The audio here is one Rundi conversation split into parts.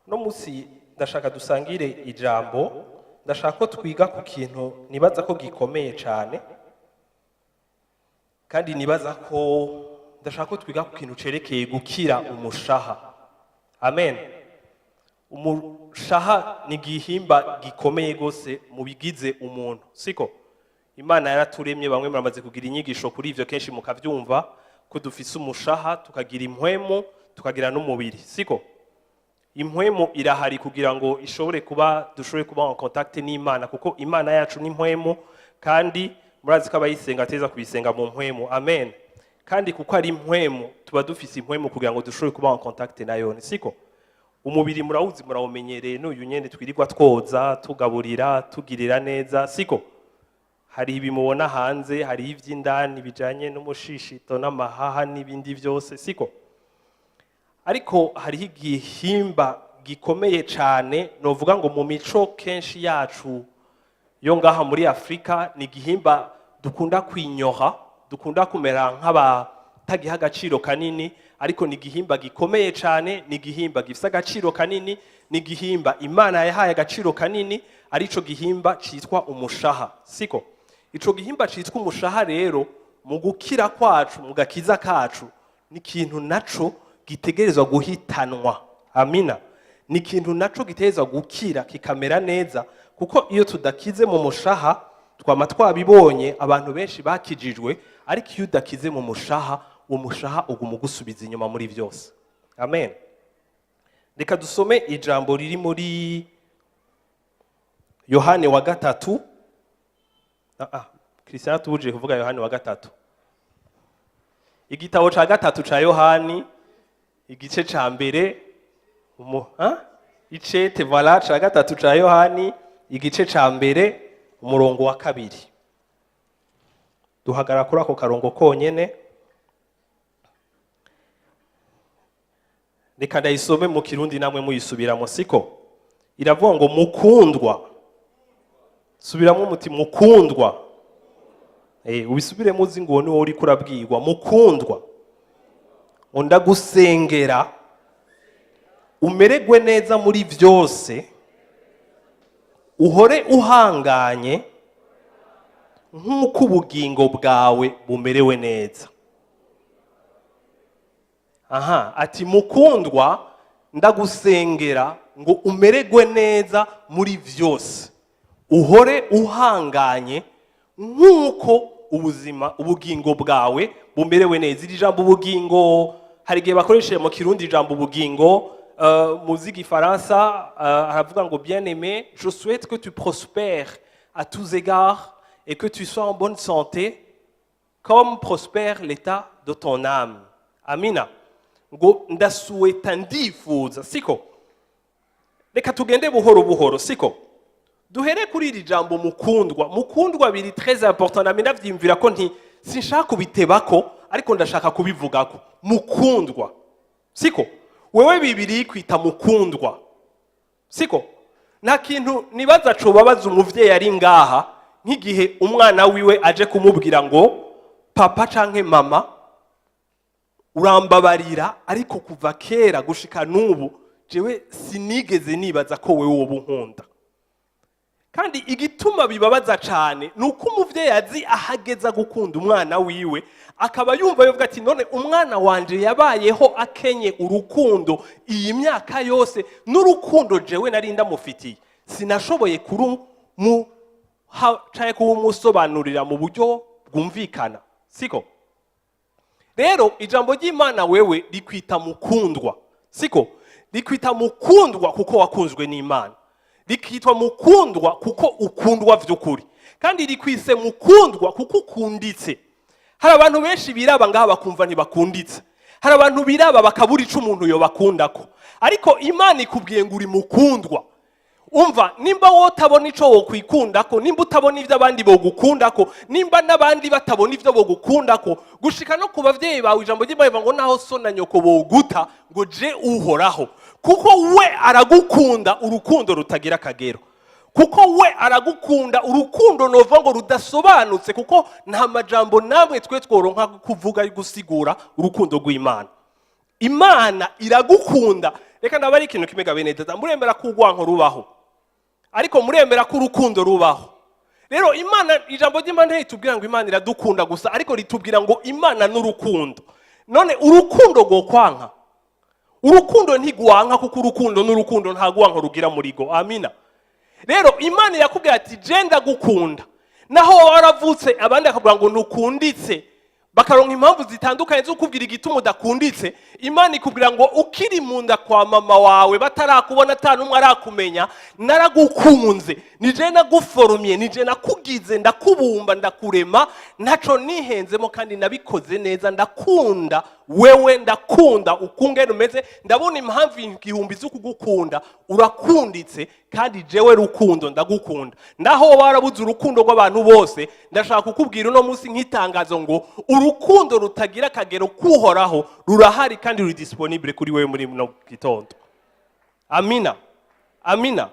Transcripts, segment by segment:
No musi ndashaka dusangire ijambo, ndashaka ko twiga ku kintu nibaza ko gikomeye cyane, kandi nibaza ko ndashaka ko twiga ku kintu cerekeye gukira umushaha. Amen. Umushaha ni igihimba gikomeye gose mu bigize umuntu, siko? Imana yaraturemye, bamwe muramaze kugira inyigisho kuri ivyo kenshi mukavyumva ko dufise umushaha, tukagira impwemu, tukagira n'umubiri, siko? Impwemu irahari kugira ngo dushobore kuba en contact n'Imana, kuko Imana yacu ni impwemu, kandi murazi ko abayisenga ateza kuyisenga mu mpwemu. Amen. Kandi kuko ari impwemu, tuba dufise impwemu kugira ngo dushobore kuba en contact nayo, siko? Umubiri murawuzi, murawumenyereye, n'uyu nyene twirirwa twoza, tugaburira, tugirira neza, siko? Hari ibimubona hanze, hari ivy'indani bijanye n'umushishito n'amahaha n'ibindi vyose, siko? Ariko hariho igihimba gikomeye cyane, novuga ngo mu mico kenshi yacu yo ngaha muri Afrika, ni igihimba dukunda kwinyoha, dukunda kumera nk'abatagiha agaciro kanini, ariko ni igihimba gikomeye cyane, ni igihimba gifite agaciro kanini, ni igihimba Imana yahaye agaciro kanini, arico gihimba citwa umushaha, siko? Ico gihimba citwa umushaha rero, mu gukira kwacu, mu gakiza kacu, ni ikintu naco gitegerezwa guhitanwa. Amina. Ni ikintu naco gitegerezwa gukira kikamera neza, kuko iyo tudakize mu mushaha, twama twabibonye abantu benshi bakijijwe, ariko iyo udakize mu mushaha, uwo mushaha uguma ugusubiza inyuma muri vyose. Amen. Reka dusome ijambo riri muri Yohane wa gatatu. Christian tubuje kuvuga Yohane wa gatatu. Igitabo ca gatatu ca Yohani, igice ca mbere, icete voilà ca gatatu ca Yohani, igice ca mbere, umurongo wa kabiri. Duhagara kuri ako karongo konyene. Reka ndayisome mu Kirundi namwe muyisubiramo, siko? Iravuga ngo mukundwa. Subiramo muti mukundwa. Ubisubiremo uzi ngo ni wowe uri kurabwirwa. Mukundwa, ndagusengera umeregwe neza muri vyose, uhore uhanganye nk'uko ubugingo bwawe bumerewe neza. Ati mukundwa, ndagusengera ngo umeregwe neza muri vyose, uhore uhanganye nk'uko ubugingo bwawe bumerewe neza. Iri jambo ubugingo hari igihe bakoresheje mu Kirundi ijambo ubugingo, mu z'igifaransa haravuga ngo bien aimé, je souhaite que tu prospères à tous égards et que tu sois en bonne santé comme prospère l'état de ton âme. Amina. Ngo ndasuweta ndifuza, siko? Reka tugende buhoro buhoro, siko? Duhere kuri iri jambo mukundwa. Mukundwa biri très important, nami ndavyimvira ko sinshaka kubitebako, ariko ndashaka kubivugako. Mukundwa, siko? Wewe Bibiri kwita mukundwa, siko? Nta kintu nibaza cobabaza umuvyeyi ari ngaha nk'igihe umwana wiwe aje kumubwira ngo papa canke mama urambabarira, ariko kuva kera gushika n'ubu jewe sinigeze nibaza ko wewe woba unkunda. Kandi igituma bibabaza cyane nuko umuvyeyi azi ahageza gukunda umwana wiwe, akaba yumva yovuga ati none umwana wanje yabayeho akenye urukundo iyi myaka yose, n'urukundo jewe nari ndamufitiye sinashoboye kumusobanurira mu buryo bwumvikana, siko? Rero ijambo ry'Imana wewe rikwita mukundwa, siko? Rikwita mukundwa kuko wakunzwe n'Imana, rikitwa mukundwa kuko ukundwa vy'ukuri, kandi rikwise mukundwa kuko ukunditse. Hari abantu benshi biraba ngaha bakumva ntibakunditse, hari abantu biraba bakabura ico umuntu yo bakundako, ariko Imana ikubwiye ngo uri mukundwa. Umva, nimba wotabona ico wokwikundako, nimba utabona ivyo abandi bogukundako, nimba n'abandi batabona ivyo bogukundako, gushika no ku bavyeyi bawe ijambo ry'Imana ngo naho so na nyoko boguta, ngo je uhoraho, kuko we aragukunda urukundo rutagira akagero, kuko we aragukunda urukundo nova ngo rudasobanutse, kuko nta majambo namwe twe tworonka kuvuga gusigura urukundo rw'Imana. Imana iragukunda, reka ndabari ikintu kimwe bene data, muremera ko urwanko rubaho ariko muremera ko urukundo rubaho. Rero Imana, ijambo ry'Imana ritubwira ngo Imana iradukunda gusa, ariko ritubwira ngo Imana n'urukundo. None urukundo go kwanka, urukundo ntigwanka kuko urukundo n'urukundo nta gwanko rugira murigo. Amina. Rero Imana yakubwira ati je ndagukunda, naho waravutse abandi akavuga ngo nukunditse, bakaronka impamvu zitandukanye zo kubwira igituma udakunditse. Imana ikubwira ngo ukiri munda kwa mama wawe batarakubona atanumwe arakumenya, naragukunze, nije naguforumye, nije nakugize, ndakubumba, ndakurema, ntaco nihenzemo kandi nabikoze neza. Ndakunda wewe, ndakunda ukungene umeze, ndabona impamvu igihumbi zo kugukunda, urakunditse kandi jewe rukundo ndagukunda. Ndaho warabuze urukundo rw'abantu bose, ndashaka kukubwira uno munsi nk'itangazo ngo urukundo rutagira akagero kuhoraho rurahari kandi ruri disponible kuri wewe muri no gitondo. Amina. Amina.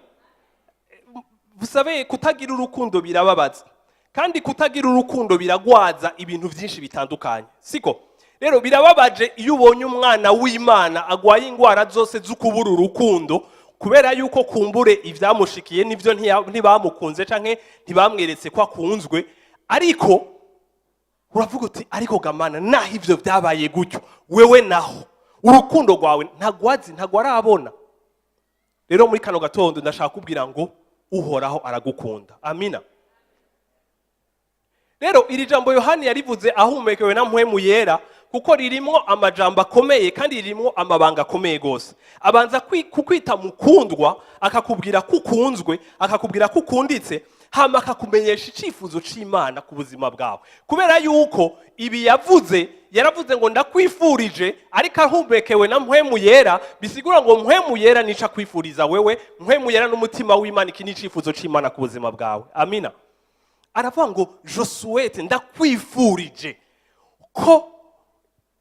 Busabe kutagira urukundo birababaza, kandi kutagira urukundo biragwaza ibintu byinshi bitandukanye, siko? Rero birababaje iyo ubonye umwana w'Imana agwaye ingwara zose z'ukubura urukundo, kubera yuko kumbure ivyamushikiye nivyo ntibamukunze canke ntibamweretse ko akunzwe, ariko uravuga uti ariko gamana naho ivyo vyabaye gutyo, wewe naho urukundo rwawe ntagwarabona. Rero muri kano gatondo ndashaka kubwira ngo uhoraho aragukunda. Amina. Rero iri jambo Yohani yarivuze ahumekewe na mpwemu yera, kuko ririmo amajambo akomeye kandi ririmo amabanga akomeye gose. Abanza kukwita mukundwa, akakubwira kukunzwe, akakubwira kukunditse, hama akakumenyesha icifuzo c'Imana ku buzima bwawe. Kubera yuko ibi yaravuze ngo ndakwifurije, ariko ahumekewe na mpwemu yera, bisigura ngo mpwemu yera nica kwifuriza wewe, mpwemu yera n'umutima w'Imana, iki ni icifuzo c'Imana ku buzima bwawe. Amina. Aravuga ngo je souhaite, ndakwifurije ko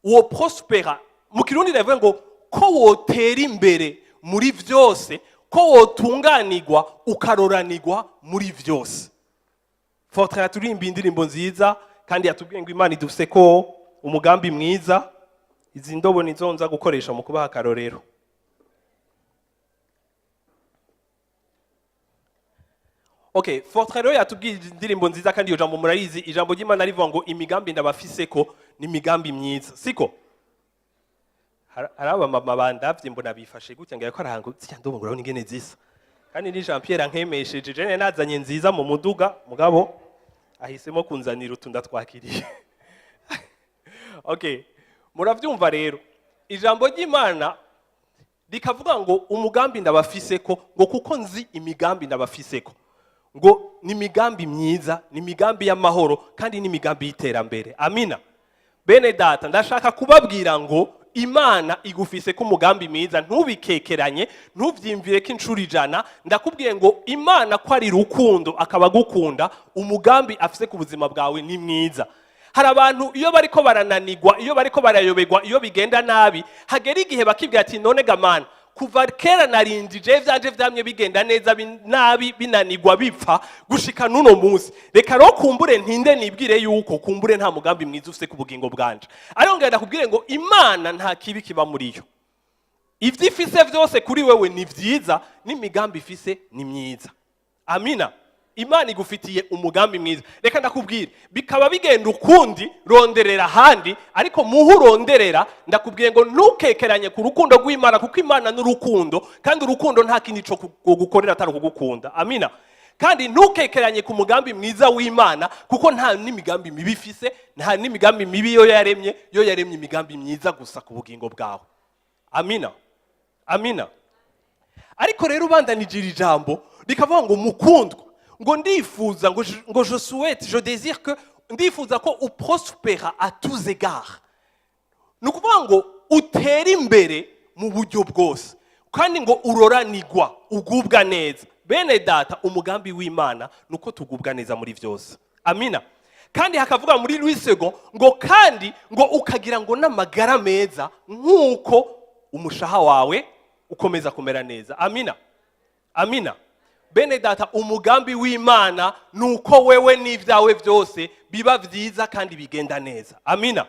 wo prospera. Mu Kirundi ndavuga ngo ko wotera imbere muri vyose, ko wotunganirwa ukaroranirwa muri vyose. Fortre yaturimba indirimbo nziza kandi yatubwiye ngo Imana idufise ko umugambi mwiza. Izi ndobo nizonza gukoresha mu kubaha akarorero. Okay, Fortre rero yatubwiye indirimbo nziza kandi iyo jambo murarizi. Ijambo ry'Imana rivuga ngo imigambi ndabafise ko ni imigambi myiza, siko? Haraba mama bandavye mbona bifashe gutya ngira ko arahango zya ndobo nguraho ningene zisa. Kandi ni Jean Pierre ankemesheje, je nazanye nziza mu muduga, mugabo ahisemo kunzanira utunda twakiriye. Okay, muravyumva rero. Ijambo ry'Imana rikavuga ngo umugambi ndabafise ko, ngo kuko nzi imigambi ndabafise ko, ngo ni imigambi myiza, ni imigambi y'amahoro kandi ni imigambi y'iterambere. Amina. Bene data, ndashaka kubabwira ngo Imana igufise ko umugambi mwiza, ntubikekeranye, ntuvyimvire ko incuro 100. Ndakubwiye ngo Imana ko ari rukundo akaba gukunda, umugambi afise ku buzima bwawe ni mwiza. Hari abantu iyo bariko barananirwa, iyo bariko barayobegwa, iyo bigenda nabi, hagera igihe bakibwira ati none gamana kuva kera narindije vyanje vyamye bigenda neza, nabi binanirwa bipfa gushika nuno munsi, reka ro kumbure ntinde nibwire yuko kumbure nta mugambi mwiza ufise ku bugingo bwanje. Ariyo ngenda kubwire ngo Imana nta kibi kiba muri yo. Ivyo ifise vyose kuri wewe ni vyiza, n'imigambi ifise ni myiza. Amina. Imana igufitiye umugambi mwiza. Reka ndakubwire, bikaba bigenda ukundi ronderera handi, ariko muhu ronderera ndakubwiye ngo ntukekeranye ku rukundo rw'Imana, kuko Imana n'urukundo, kandi urukundo nta kindi cyo gukorera atari kugukunda. Amina. Kandi ntukekeranye ku mugambi mwiza w'Imana, kuko nta n'imigambi mibi ifise, nta n'imigambi mibi yo yaremye imigambi myiza gusa ku bugingo bwawe. Amina. Amina. Ariko rero ubandanije iri jambo rikavuga ngo mukundwa, ngo ndifuza ngo je souhaite, je désire que, ndifuza ko uprospera à tous égards. Nukuvuga ngo utera imbere mu buryo bwose, kandi ngo uroranirwa, ugubwa neza. Bene data, umugambi w'Imana nuko tugubwa neza muri vyose. Amina. Kandi hakavuga muri Louis II ngo kandi ngo ukagira ngo n'amagara meza nkuko umushaha wawe ukomeza kumera neza. Amina. Amina. Bene data, umugambi w'Imana nuko wewe n'ivyawe vyose biba vyiza kandi bigenda neza. Amina.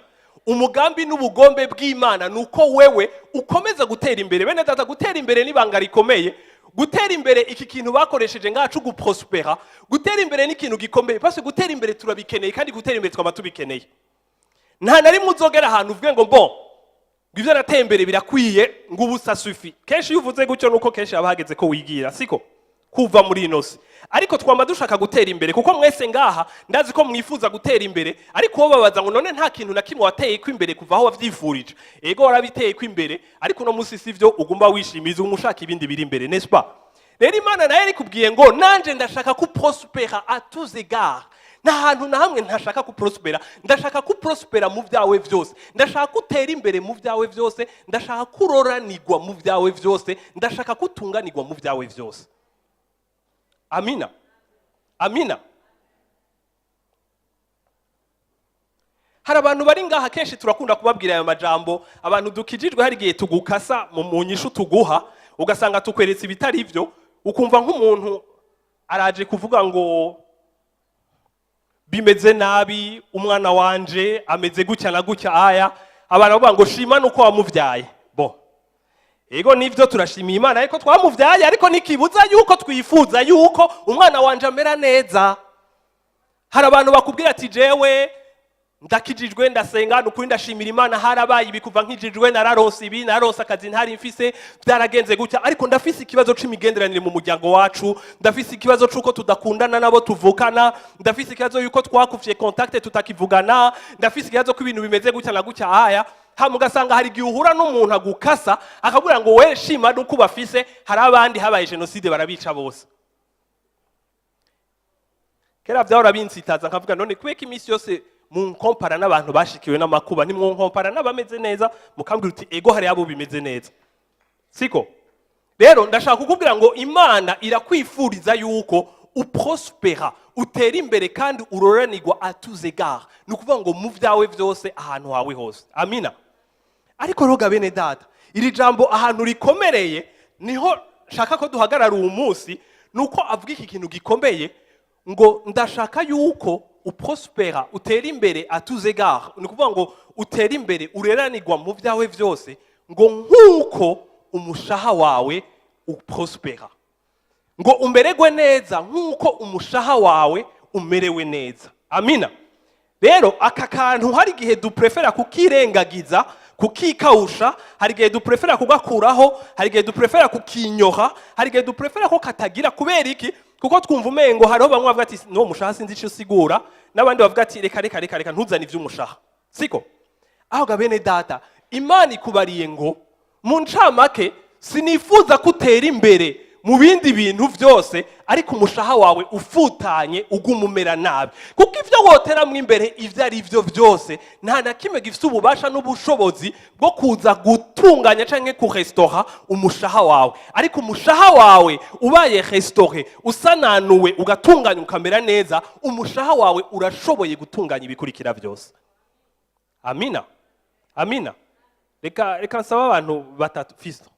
umugambi n'ubugombe bw'Imana nuko wewe ukomeza gutera imbere. Bene data, gutera imbere n'ibanga rikomeye. Gutera imbere iki kintu bakoresheje ngacu guprospera, gutera imbere n'ikintu gikomeye. Parce gutera imbere turabikeneye kandi gutera imbere twama tubikeneye. Nta nari muzogera ahantu uvuge ngo bon, ngivyo nateye imbere birakwiye ngo ubu ça suffit. Kenshi yuvuze gutyo nuko kenshi abahageze ko wigira, siko kuva muri inosi. Ariko twamba dushaka gutera imbere kuko mwese ngaha ndazi ko mwifuza gutera imbere, ariko babaza ngo none nta kintu na kimwe wateye ko imbere kuva aho wavyifurije. Ego warabiteye ko imbere, ariko no musi sivyo ugomba wishimiza umushaka ibindi biri imbere, n'est-ce pas? Rero Imana nayo ari kubwiye ngo nanje ndashaka ku prospera à tous égards. Nta hantu na hamwe ntashaka ku prospera, ndashaka ku prospera mu vyawe vyose, ndashaka gutera imbere mu vyawe vyose, ndashaka kuroranirwa mu vyawe vyose, ndashaka kutunganirwa mu vyawe vyose. Amina. Amina. Hari abantu bari ngaha kenshi turakunda kubabwira aya majambo, abantu dukijijwe hari gihe tugukasa mu nyishu tuguha, ugasanga tukweretse ibitari ivyo, ukumva nk'umuntu araje kuvuga ngo bimeze nabi, umwana wanje ameze gutya na gutya aya, abantu bavuga ngo shima nuko wamuvyaye. Bo. Ego nivyo turashimiye Imana ariko twamuvyaye, ariko nikibuza yuko twifuza yuko umwana wanje amera neza. Hari abantu bakubwira ati jewe ndakijijwe ndasenga n'ukuri ndashimira Imana, harabaye ibikuva nkijijwe, nararonse ibi, nararonse akazi ntari mfise, byaragenze gutya, ariko ndafise ikibazo c'imigenderanire mu muryango wacu, ndafise ikibazo c'uko tudakundana nabo tuvukana, ndafise ikibazo yuko twakuvye contact tutakivugana, ndafise ikibazo ko ibintu bimeze gutya na gutya aya. Mugasanga hari gihe uhura n'umuntu agukasa akabwira ngo we shima nuko bafise, hari abandi habaye genocide barabica bose. Kera vyahora binsitaza nkavuga none kubeka imisi yose munkompara n'abantu bashikiwe n'amakuba, nimwonkompara n'abameze neza mukambwira uti ego hari abo bimeze neza, siko? Rero ndashaka kukubwira ngo Imana irakwifuriza yuko uprospera, utera imbere kandi uroranirwa à tous égards. Nukuvuga ngo mu vyawe vyose ahantu hawe hose. Amina. Ariko roga bene data, iri jambo ahantu rikomereye niho shaka ko duhagarara uwo munsi, nuko avuga iki kintu gikomeye ngo ndashaka yuko uprospera, utera imbere à tous égards. Nukuvuga ngo utera imbere ureranirwa mu vyawe vyose, ngo nkuko umushaha wawe uprospera. Ngo umeregwe neza nkuko umushaha wawe umerewe neza. Amina. Rero aka kantu hari gihe duprefera kukirengagiza, kukikausha, hari gihe duprefera kugakuraho, hari gihe duprefera kukinyoha, hari gihe duprefera ko katagira. Kubera iki? Kuko twumva umengo hariho bamwe bavuga ati no mushaha sinzi ico sigura, n'abandi bavuga ati reka ntuzane ivy'umushaha, siko? Aho gabene data, Imana ikubariye ngo mu ncamake sinifuza kutera imbere mu bindi bintu vyose, ariko umushaha wawe ufutanye ugumumera nabi. Kuko ivyo woteramwe imbere ivyo ari vyo vyose, nta na kimwe gifite ububasha n'ubushobozi bwo kuza gutunganya canke kurestaurer umushaha wawe. Ariko umushaha wawe ubaye restauré, usananuwe, ugatunganya ukamera neza, umushaha wawe urashoboye gutunganya ibikurikira vyose. Amina. Amina. Reka nsaba abantu batatu fisto.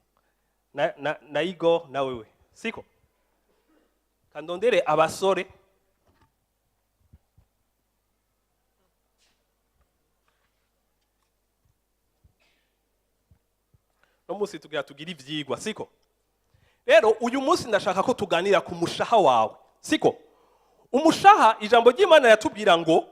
Na Igor na wewe. Siko? Kandondere abasore. No musi tugira ivyigwa, siko? Rero uyu munsi ndashaka ko tuganira ku mushaha wawe. Siko? Umushaha ijambo ry'Imana yatubwira ngo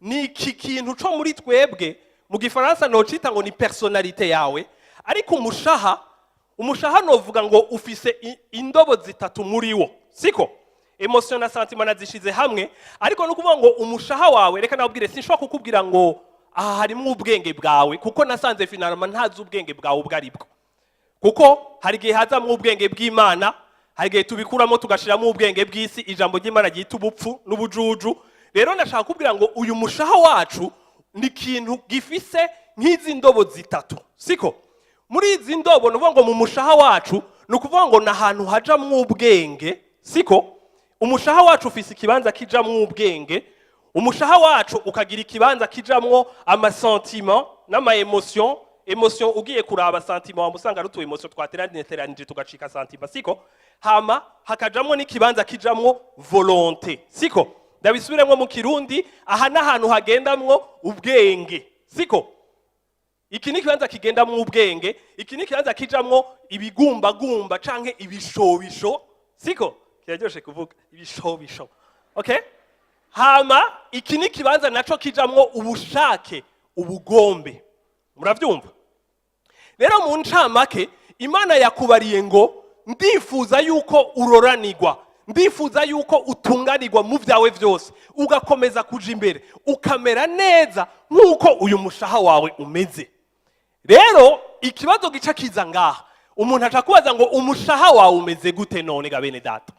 ni iki kintu cyo muri twebwe, mu gifaransa no cita ngo ni personnalité yawe, ariko umushaha novuga ngo ufise indobo zitatu muri wo, siko? Émotions na sentiment nazishize hamwe, ariko no kuvuga ngo umushaha wawe, reka nabwire sinshobora kukubwira ngo aha harimo ubwenge bwawe, kuko nasanze finalement ntazi ubwenge bwawe ubwaribwo. Kuko hari gihe hazamwe ubwenge bw'Imana, hari gihe tubikuramo tugashiramo ubwenge bw'isi, ijambo ry'Imana ryita ubupfu n'ubujuju. Rero ndashaka kubwira ngo uyu mushaha wacu ni kintu gifise nk'izi ndobo zitatu, siko? Muri izi ndobo nuvuga ngo mu mushaha wacu nukuvuga ngo nahantu hajamwe ubwenge, siko? Umushaha wacu ufise ikibanza kijamwe ubwenge, umushaha wacu ukagira ikibanza kijamwo amasentiment n'ama émotions. Émotion ugiye kuraba sentiment wamusanga rutu émotion twateranije tugacika sentiment, siko? Hama hakajamwo n'ikibanza kijamwo volonté, siko? Ndabisubiremwo mu Kirundi, aha nahantu hagendamwo ubwenge, siko? iki ni ikibanza kigendamwo ubwenge, iki ni ikibanza kijamwo ibigumbagumba canke ibishobisho, siko kiraryoshe kuvuga ibishobisho, okay? Hama iki ni ikibanza naco kijamwo ubushake, ubugombe. Muravyumva? Rero mu ncamake Imana yakubariye ngo ndifuza yuko uroranirwa, ndifuza yuko utunganirwa mu vyawe vyose, ugakomeza kuja imbere, ukamera neza nk'uko uyu mushaha wawe umeze. Rero ikibazo gica kiza ngaha, umuntu aca kubaza ngo umushaha wawe umeze gute none ga bene data?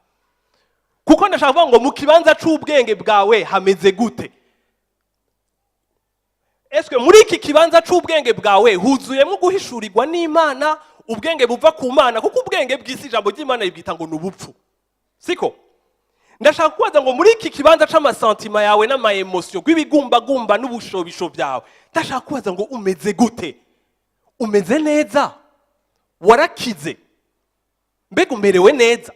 Kuko ndashaka kuvuga ngo mu kibanza c'ubwenge bwawe hameze gute? Eske muri iki kibanza c'ubwenge bwawe huzuyemo guhishurirwa n'Imana, ubwenge buva ku Mana? Kuko ubwenge bw'isi ijambo ry'Imana ribwita ngo n'ubupfu, siko? Ndashaka kubaza ngo muri iki kibanza c'amasentima yawe n'ama-emotion gw'ibigumbagumba n'ubushobisho byawe, ndashaka kubaza ngo umeze gute? Umeze neza? Warakize? Mbega umerewe neza?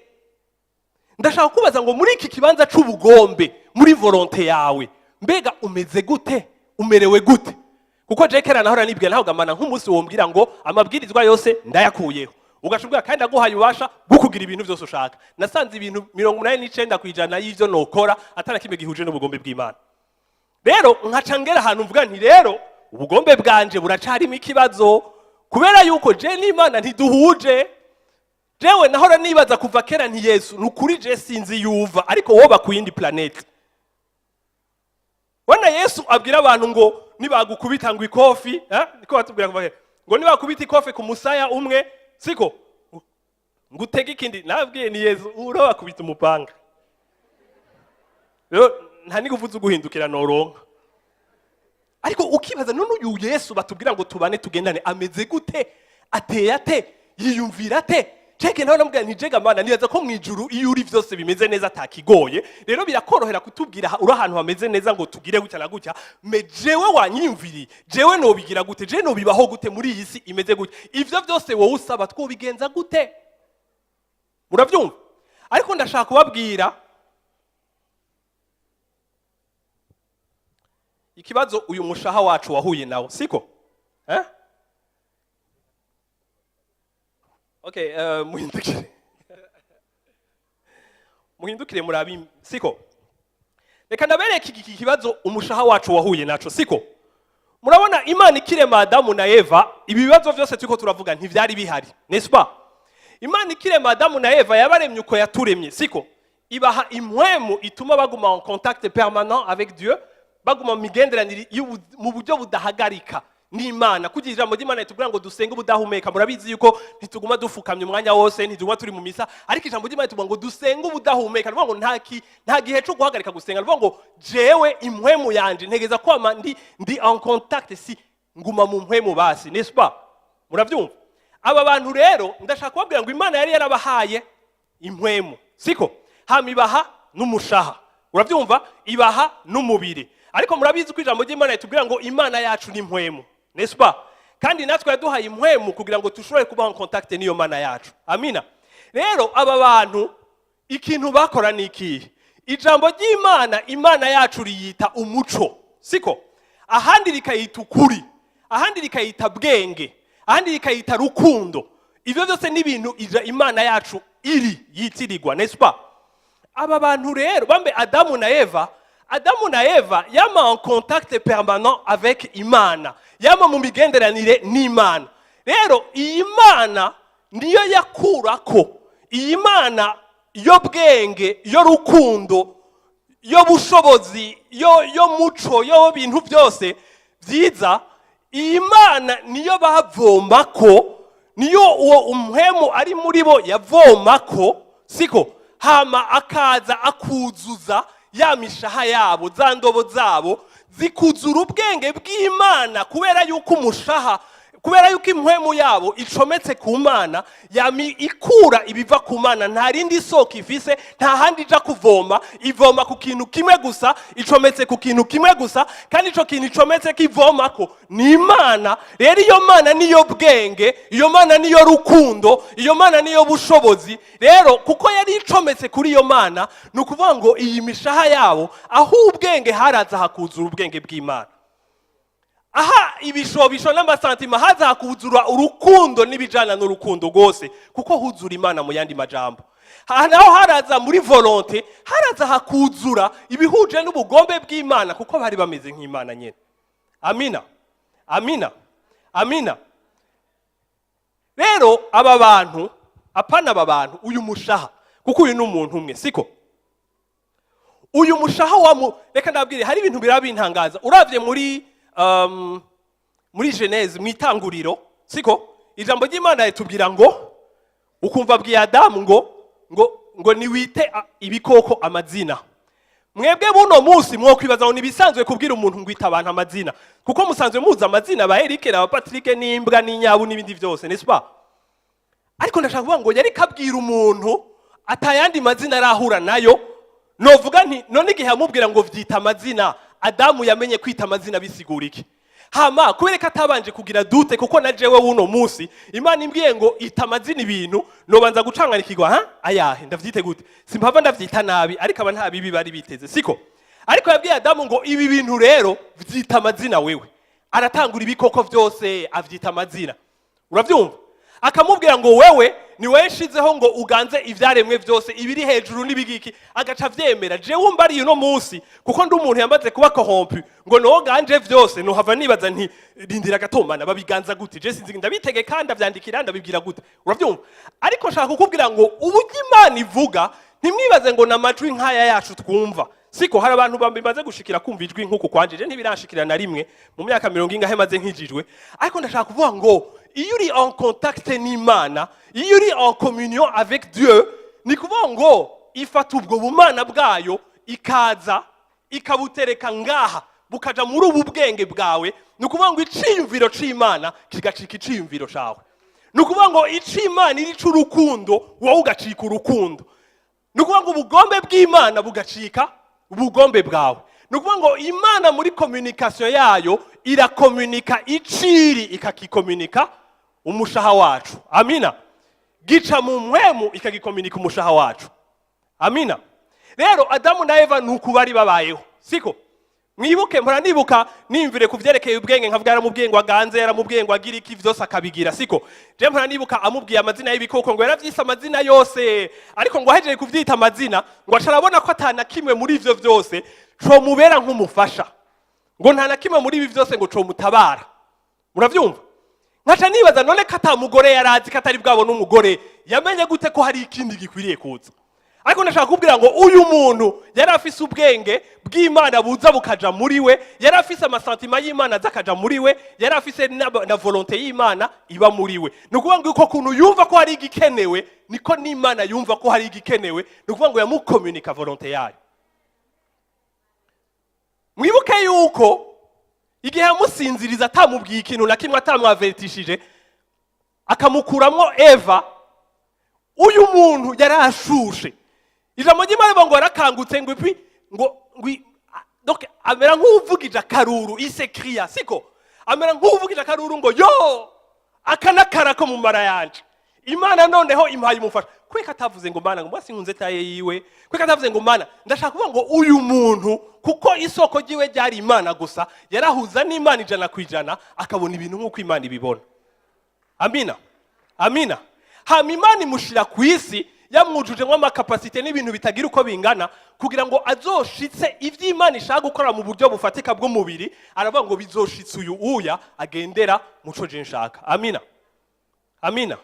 Ndashaka kubaza ngo muri iki kibanza c'ubugombe, muri volonté yawe, mbega umeze gute? Umerewe gute? Kuko jekera nahora nibwira naho gamana nk'umunsi wombwira ngo amabwirizwa yose ndayakuyeho, ugashubwira kandi aguhaye ubasha gukugira ibintu byose ushaka. Nasanze ibintu 89% y'ivyo nokora atana kimwe gihuje n'ubugombe bw'Imana. Rero nkaca ngera ahantu mvuga nti rero ubugombe bwanje buracarimo ikibazo, kubera yuko je n'Imana ntiduhuje. Jewe nahora nibaza kuva kera nti Yesu nukuri je sinzi yuva, ariko woba ku yindi planete. Wana Yesu abwira abantu ngo nibagukubita ngo ikofi, niko batubwira kuva ngo nibakubita ikofi ku musaya umwe, siko ngutega ikindi. Nabwiye ni Yesu uroba kubita umupanga. Rero nta niguvuza guhindukira noronka. Ariko ukibaza none uyu Yesu batubwira ngo tubane tugendane ameze gute? Ateye ate? Yiyumvira ate? Cheke naho namubwira nti jega Mana nibaza ko mwijuru iyo uri vyose bimeze neza atakigoye. Rero birakorohera kutubwira uri ahantu hameze neza ngo tugire gutya na gutya. Me jewe wanyiyumviri, jewe nobigira gute? Je nobibaho gute muri iyi si imeze gutya? Ivyo vyose wowe usaba twobigenza gute? Muravyumva? Ariko ndashaka kubabwira ikibazo uyu mushaha wacu wahuye nawo, siko? Okay, muhindukire murabi, siko? Reka ndabereke iki kibazo umushaha wacu wahuye naco, siko? Murabona Imana ikirema Adamu na Eva, ibi bibazo byose turiko turavuga ntivyari bihari, n'est-ce pas? Imana ikirema Adamu na Eva yabaremye uko yaturemye, siko? Ibaha impwemu ituma baguma en contact permanent avec Dieu, baguma mu migenderanire mu buryo budahagarika n'Imana. Kugira ijambo ry'Imana itubwira ngo dusenge ubudahumeka. Murabizi yuko ntituguma dufukamye umwanya wose, ntituguma turi mu misa, ariko ijambo ry'Imana itubwira ngo dusenge ubudahumeka. Nuvuga ngo nta gihe cyo guhagarika gusenga. Nuvuga ngo jewe impwemu yanje ntegeza kwama ndi en contact, si nguma mu mpwemu basi, n'est-ce pas? Muravyumva? Aba bantu rero ndashaka kubabwira ngo Imana yari yarabahaye impwemu, siko? Hama ibaha n'umushaha. Uravyumva? Ibaha n'umubiri. Ariko murabizi ko ijambo ry'Imana itubwira ngo Imana yacu ni impwemu, n'est-ce pas? Kandi natwe yaduhaye impwemu kugira ngo tushobore kuba en contact n'iyo Mana yacu. Amina. Rero aba bantu ikintu bakora niki? Ijambo ry'Imana, Imana yacu riyita umuco, siko? Ahandi rikayita ukuri, ahandi rikayita bwenge, ahandi rikayita rukundo. Ivyo byose ni ibintu Imana yacu yitirirwa, n'est-ce pas? Aba bantu rero bambe Adamu na Eva yama en contact permanent avec Imana, yama mu migenderanire n'Imana. Rero iyi Mana niyo yakurako, iyi Mana yo bwenge, yo rukundo, yo bushobozi, yo muco, yo bintu byose byiza. Iyi Mana niyo bavomako, niyo uwo umhemu ari muri bo yavomako, siko? Hama akaza akuzuza ya mishaha yabo, za ndobo zabo zikuzura ubwenge bw'Imana, kubera yuko umushaha, kubera yuko impwemu yabo icometse ku Mana, yami ikura ibiva ku Mana, nta rindi soko ifise, nta handi ija kuvoma, ivoma ku kintu kimwe gusa, icometse ku kintu kimwe gusa, kandi ico kintu icometse kivomako ni Imana. Rero iyo Mana niyo bwenge, iyo Mana niyo rukundo, iyo Mana niyo bushobozi. Rero kuko yari icometse kuri iyo Mana, nukuvuga ngo iyi mishaha yabo aho ubwenge haraza hakuzura ubwenge bw'Imana. aha ibishobisho n'amasantima haza hakuzura urukundo n'ibijana n'urukundo rwose kuko huzura Imana mu yandi majambo. Naho haraza muri volonté, haraza hakuzura ibihuje n'ubugombe bw'Imana kuko bari bameze nk'Imana nyene. Amina. Amina. Amina. Rero aba bantu, apana aba bantu, uyu mushaha kuko uyu n'umuntu umwe, siko? Uyu mushaha reka ndabwire hari ibintu birabintangaza. Uravye muri Genèse mwitanguriro, siko? Ijambo ry'Imana ritubwira ngo ukumva bwiye Adamu ngo niwite ibikoko amazina. Mwebwe buno munsi mwokwibaza ngo nibisanzwe kubwira umuntu ngwita abantu amazina kuko musanzwe muza amazina ba Eric na Patrick n'imbwa n'inyabu n'ibindi byose, n'est-ce pas? Ariko ndashaka kuvuga ngo yari kabwira umuntu atayandi mazina arahura nayo, novuga nti none igihe amubwira ngo vyita amazina, Adamu yamenye kwita amazina bisigura iki? Hama kubera ko atabanje kugira dute kuko na jewe wuno munsi Imana imbwiye ngo ita amazina ibintu nobanza gucanganikirwa ayahe ndavyite gute, simpava ndavyita nabi ariko aba nta bibi bari biteze, siko? Ariko yabwiye Adamu ngo ibi bintu rero vyita amazina wewe, aratangura ibikoko vyose avyita amazina, uravyumva? Akamubwira ngo wewe ni weshizeho ngo uganze ivyaremwe vyose ibiri hejuru n'ibigiki, agaca vyemera. Je wumva ari uno munsi kuko ndi umuntu yamaze kuba corrompu ngo no ganje vyose no hava nibaza nti rindira gatomana babiganza gute, je sinzi ndabitege kandi avyandikira ndabibwira gute, uravyumva? Ariko nshaka kukubwira ngo uburyo Imana ivuga ntimwibaze ngo namajwi nkaya yacu twumva, siko? Hari abantu bambimaze gushikira kumva ijwi nkuko kwanjije ntibirashikira na rimwe mu myaka 40 ngahe maze nkijijwe. Ariko ndashaka kuvuga ngo iyo uri en contact n'Imana, iyo uri en communion avec Dieu, ni kuvuga ngo ifata ubwo bumana bwayo ikaza ikabutereka ngaha bukaja muri ubu bwenge bwawe. Ni kuvuga ngo iciyumviro c'Imana kigacika iciyumviro cawe. Ni kuvuga ngo ic'Imana iri c'urukundo wowe ugacika urukundo. Ni kuvuga ngo ubugombe bw'Imana bugacika ubugombe bwawe. Ni kuvuga ngo Imana muri communication yayo irakomunika iciri ikakikomunika umushaha wacu. Amina. Gica mu mpwemu ikagikomunika umushaha wacu. Amina. Rero Adamu na Eva nuko bari babayeho, siko? Mwibuke mpora nibuka nimvire kuvyerekeye ubwenge nkavuga yaramubwiye ngo aganze, yaramubwiye ngo agira iki vyose akabigira, siko? Je mpora nibuka amubwiye amazina y'ibikoko ngo yaravyise amazina yose, ariko ngo ahejeje kuvyita amazina ngo acarabona ko atana kimwe muri ivyo vyose co mubera nk'umufasha, ngo nta na kimwe muri ibi vyose ngo co mutabara. Muravyumva? Nkaca nibaza none kata mugore yarazi katari bwabo n'umugore yamenye gute ko hari ikindi gikwiriye kuza. Ariko ndashaka kubwira ngo uyu muntu yari afise ubwenge bw'Imana buza bukaja muri we, yari afise amasantima y'Imana zakaja muri we, yari afise na volonté y'Imana iba muri we. Nukuvuga ngo uko kuntu yumva ko hari igikenewe niko n'Imana yumva ko hari igikenewe, nukuvuga ngo yamukomunika volonté yayo. Mwibuke yuko igihe yamusinziriza atamubwiye ikintu na kimwe atamwavertishije akamukuramwo Eva, uyu muntu yarashushe. Ijambo ry'Imana ngo yarakangutse ngo donc amera nk'uvugije akaruru isekria, siko? Amera nk'uvugije akaruru ngo yo akanakara ko mu mara yanje. Imana noneho impaye umufasha. Kweka atavuze ngo Mana ngo mwasi nkunze taye yiwe. Kweka atavuze ngo Mana ndashaka kuvuga ngo uyu muntu kuko isoko giwe ryari Imana gusa yarahuza n'Imana 100% akabona ibintu nk'uko Imana ibibona. Amina. Amina. Hama Imana imushira ku isi yamwujuje nk'amakapasite n'ibintu bitagira uko bingana kugira ngo azoshitse ivy'Imana ishaka gukora mu buryo bufatika bw'umubiri, aravuga ngo bizoshitse uyu uya agendera muco je nshaka. Amina. Amina.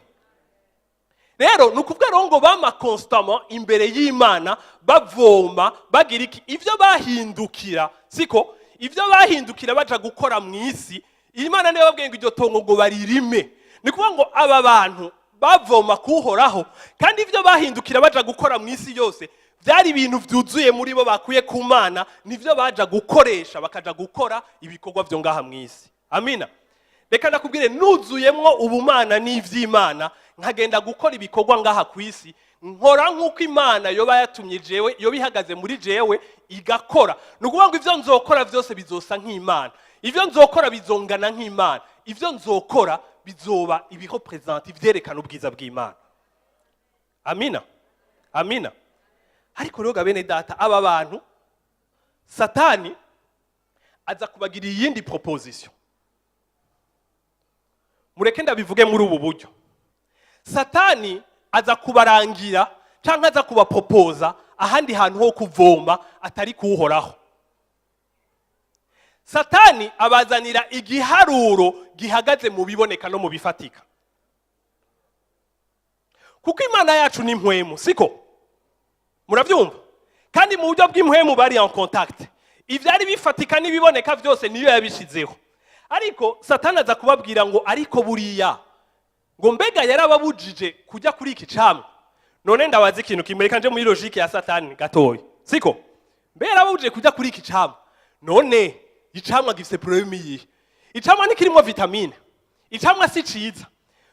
Rero nukuvuga ngo bama constamment imbere y'Imana bavoma bagira iki ivyo bahindukira, siko? Ivyo bahindukira baja gukora mu isi Imana niyo babwiye ngo iryo tongo ngo baririme. Ni kuvuga ngo aba bantu bavoma kuhoraho kandi ivyo bahindukira baja gukora mu isi yose byari ibintu vyuzuye muri bo bakuye ku Mana, nivyo baja gukoresha bakaja gukora ibikorwa vyo ngaha mu isi. Amina. Reka nakubwire nuzuyemwo ubumana n'ivy'Imana nkagenda gukora ibikorwa ngaha ku isi nkora nk'uko Imana yoba yatumye jewe yoba ihagaze muri jewe igakora. Nukuvuga ngo ivyo nzokora vyose bizosa nk'Imana, ivyo nzokora bizongana nk'Imana, ivyo nzokora bizoba ibiho present ivyerekana ubwiza bw'Imana. Amina. Amina. Ariko rero bene data aba bantu Satani aza kubagira iyindi proposition. mureke ndabivuge muri ubu buryo. Satani aza kubarangira canke aza kubapropoza ahandi hantu ho kuvoma atari kuhoraho. Satani abazanira igiharuro gihagaze mu biboneka no mu bifatika. Kuko Imana yacu ni mpwemu, siko? Muravyumva? Kandi mu buryo bw'impwemu bari en contact. Ivyari bifatika n'ibiboneka byose niyo yabishizeho. Ariko Satani aza kubabwira ngo ariko buriya ngo mbega yarababujije kujya kuri iki camwa. None ndabaza ikintu kimureka nje muri logique ya Satani gatoyi. Siko? Mbega yarababujije kujya kuri iki camwa. None icamwa gifise problème yihe? Icamwa nikirimo vitamine. Icamwa si ciza.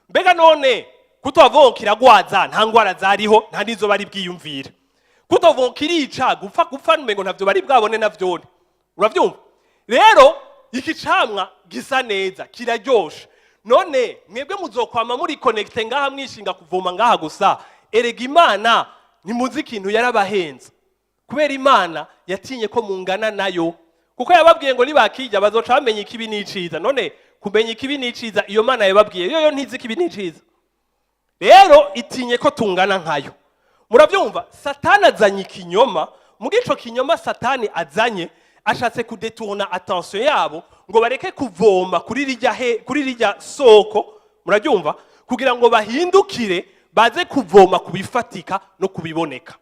Mbega none kutovokira gwaza nta ngwara zariho nta nizo bari bwiyumvire. Kutovokira ica gupfa numengo ntavyo bari bwabone navyone. Uravyumva? Rero iki camwa gisa neza kiraryoshe. None mwebwe muzokwama muri connecte ngaha mwishinga kuvoma ngaha gusa. Erega Imana nimuzi ikintu yarabahenze. Kubera Imana yatinye ko mungana nayo. Kuko yababwiye ngo nibakijya bazoca bamenya ikibi n'iciza. None kumenya ikibi n'iciza iyo Mana yababwiye yo ntizi ikibi n'iciza. Rero itinye ko tungana nkayo. Muravyumva? Satani azanye ikinyoma, mugico kinyoma Satani azanye ashatse kudetourna attention yabo ngo bareke kuvoma kuri rijya soko. Muravyumva? Kugira ngo bahindukire baze kuvoma kubifatika no kubiboneka.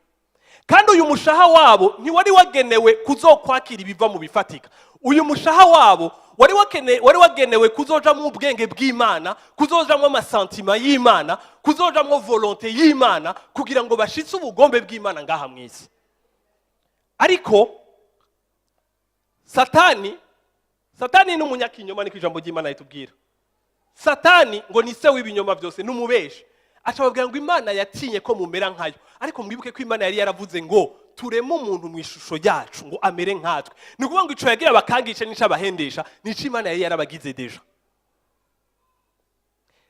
Kandi uyu mushaha wabo ntiwari wagenewe kuzokwakira ibiva mu bifatika. Uyu mushaha wabo wari wagenewe kuzoja mu bwenge bw'Imana, kuzoja mu amasantima y'Imana, kuzoja mu volonté y'Imana kugira ngo bashitse ubugombe bw'Imana ngaha mwisi. Ariko Satani n'umunyakinyoma ni kwijambo ry'Imana ritubwira. Satani ngo ni se w'ibinyoma byose n'umubeshi. Acababwira ngo Imana yatinye ko mumera nkayo. Ariko mwibuke ko Imana yari yaravuze ngo tureme umuntu mu ishusho yacu ngo amere nkatwe. Ni kuvuga ngo ico yagira bakangisha nica bahendesha nico Imana yari yarabagize deja.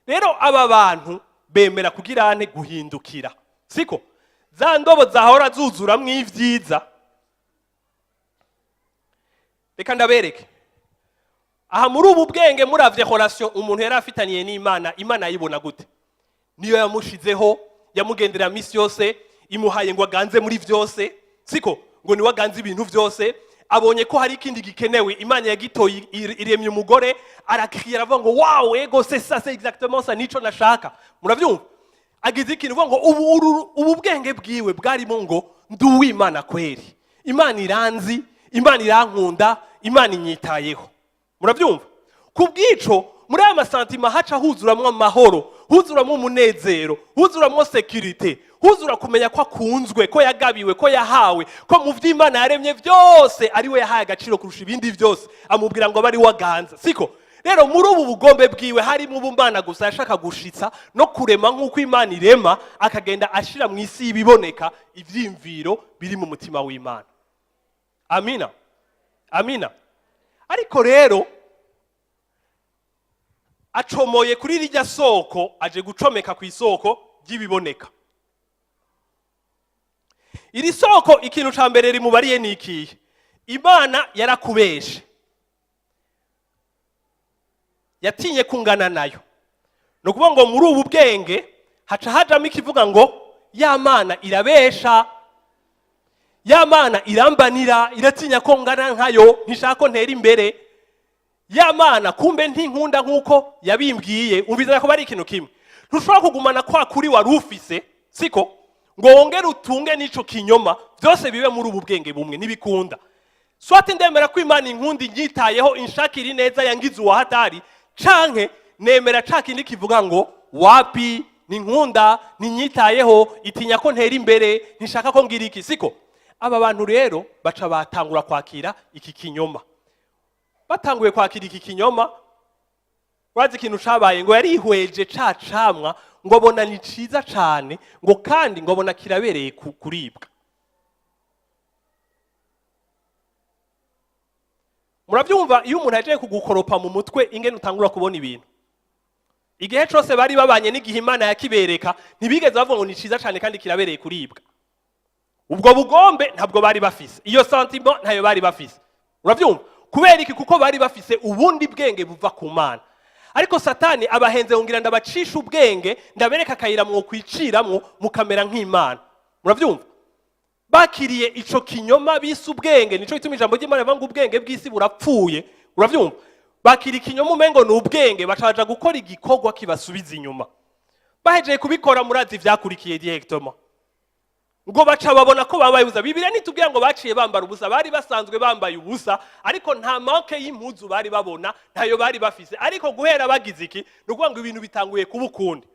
Rero aba bantu bemera kugira ane guhindukira. Siko? Za ndobo zahora zuzuramwo ivyiza. Reka ndabereke. Aha muri ubu bwenge muravye relation umuntu yari afitaniye n'Imana, Imana yibona gute? Niyo yamushizeho, yamugendera misi yose, imuhaye ngo aganze muri vyose, siko? Ngo ni waganze ibintu vyose, abonye ko hari ikindi gikenewe, Imana yagitoye iremye umugore, arakira avuga ngo wow, ego c'est ça, c'est exactement ça nico nashaka. Muravyumva? Agize ikintu uvuga ngo ubu bwenge bwiwe bwarimo ngo nduwi Imana kweri. Imana iranzi, Imana irankunda, Imana inyitayeho. Muravyumva? Kubwico muri aya masantima haca huzuramwo amahoro, huzuramwo umunezero, huzuramwo sécurité, huzura kumenya ko akunzwe, ko yagabiwe, ko yahawe, ko mu vy'Imana yaremye vyose ari we yahaye agaciro kurusha ibindi vyose, amubwira ngo bari waganza. Siko? Rero muri ubu bugombe bwiwe hari mu bumana gusa yashaka gushitsa no kurema nk'uko Imana irema, akagenda ashira mu isi y'ibiboneka ivyimviro biri mu mutima w'Imana. Amina. Amina. Ariko rero acomoye kuri rijya soko, aje gucomeka ku isoko ry'ibiboneka. Iri soko ikintu ca mbere rimubariye nikiye. Imana yarakubeshe. Yatinye kungana nayo. No kuvuga ngo muri ubu bwenge haca hajamo ikivuga ngo ya Mana irabesha. Ya Mana irambanira, iratinya ko ngana nkayo, ntishaka ntera imbere. Ya Mana kumbe ntinkunda nkuko yabimbwiye. Umvizana ko bari ikintu kimwe. Ntushobora kugumana kwa kuri wari ufise, siko? Ngo wongere utunge n'ico kinyoma, byose bibe muri ubu bwenge bumwe nibikunda. Swati ndemera ko Imana inkundi nyitayeho inshakira neza yangize uwahatari, canke nemera cakindi kivuga ngo wapi ninkunda ninyitayeho itinya ko ntera imbere ntishaka ko ngira iki, siko? Aba bantu rero baca batangura kwakira iki kinyoma. Batanguye kwakira iki kinyoma, wazi ikintu cabaye ngo yarihweje camwa ngo abona ni ciza cane, ngo kandi ngo abona kirabereye kuribwa. Muravyumva iyo umuntu aje kugukoropa mu mutwe ingene utangura kubona ibintu. Igihe cyose bari babanye n'igihe Imana yakibereka ntibigeze bavuga ngo ni ciza cane kandi kirabereye kuribwa. Ubwo bugombe ntabwo bari bafise, iyo sentiment ntayo bari bafise. Uravyumva? Kubera iki? Kuko bari bafise ubundi bwenge buva ku Mana. ariko satani abahenze ngira ndabacisha ubwenge ndabereka akayira mwo kwiciramwo mukamera nk'Imana. Muravyumva? Bakiriye ico kinyoma bise ubwenge, nico gituma ijambo ry'Imana rivuga ngo ubwenge bw'isi burapfuye. Uravyumva? Bakiri ikinyoma umengo ni ubwenge, bacaja gukora igikorwa kibasubiza inyuma. Bahejeje kubikora murazi vyakurikiye directement. Ngo baca babona ko bambaye ubusa. Bibiliya nitubwira ngo baciye bambara ubusa, bari basanzwe bambaye ubusa, ariko nta manke y'impuzu bari babona, ntayo bari bafise. Ariko guhera bagize iki, nukuvuga ngo ibintu bitanguye kubukundi.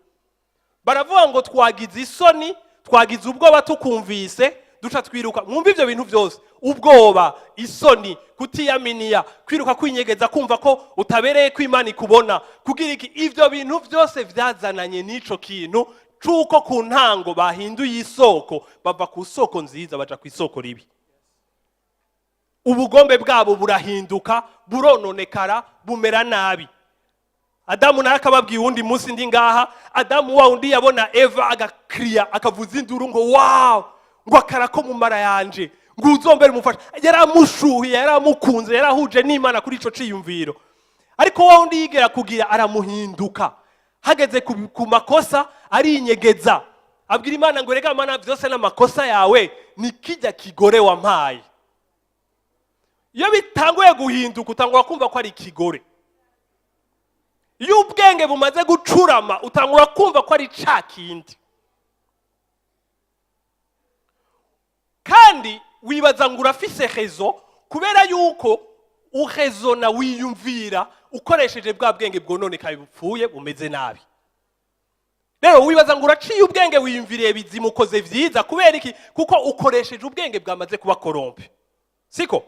Baravuga ngo twagize isoni, twagize ubwoba tukumvise, duca twiruka. Mwumva ivyo bintu byose, ubwoba, isoni, kutiyaminiya, kwiruka kwinyegeza, kumva ko utabereye ko Imana ikubona, kugira iki, ivyo bintu byose vyazananye n'ico kintu cuko ku ntango bahinduye isoko, bava ku soko nziza baja ku isoko ribi. Ubugombe bwabo burahinduka, burononekara, bumera nabi. Adamu narakababwiye uwundi munsi ndi ngaha, Adamu wa undi yabona Eva agakriya akavuza induru ngo wow, ngo akarako mu mara yanje, ngo uzombere umufasha. Yaramushuhiye, yaramukunze, yarahuje n'Imana kuri ico ciyumviro. Ariko wa undi yigera kugira aramuhinduka. Hageze ku makosa arinyegeza. Abwira Imana ngo rega Mana byose n'amakosa yawe ni kijya kigore wampaye. Iyo bitanguye guhinduka utangura kumva ko ari kigore. Iyo ubwenge bumaze gucurama utangura kumva ko ari cakindi. Kandi wibaza ngo urafise rezo kubera yuko urezona wiyumvira ukoresheje bwa bwenge bwononekaye bupfuye bumeze nabi. Rero wibaza ngo uraciye ubwenge wiyumviriye bizima ukoze vyiza kubera iki? Kuko ukoresheje ubwenge bwamaze kuba korompe. Siko?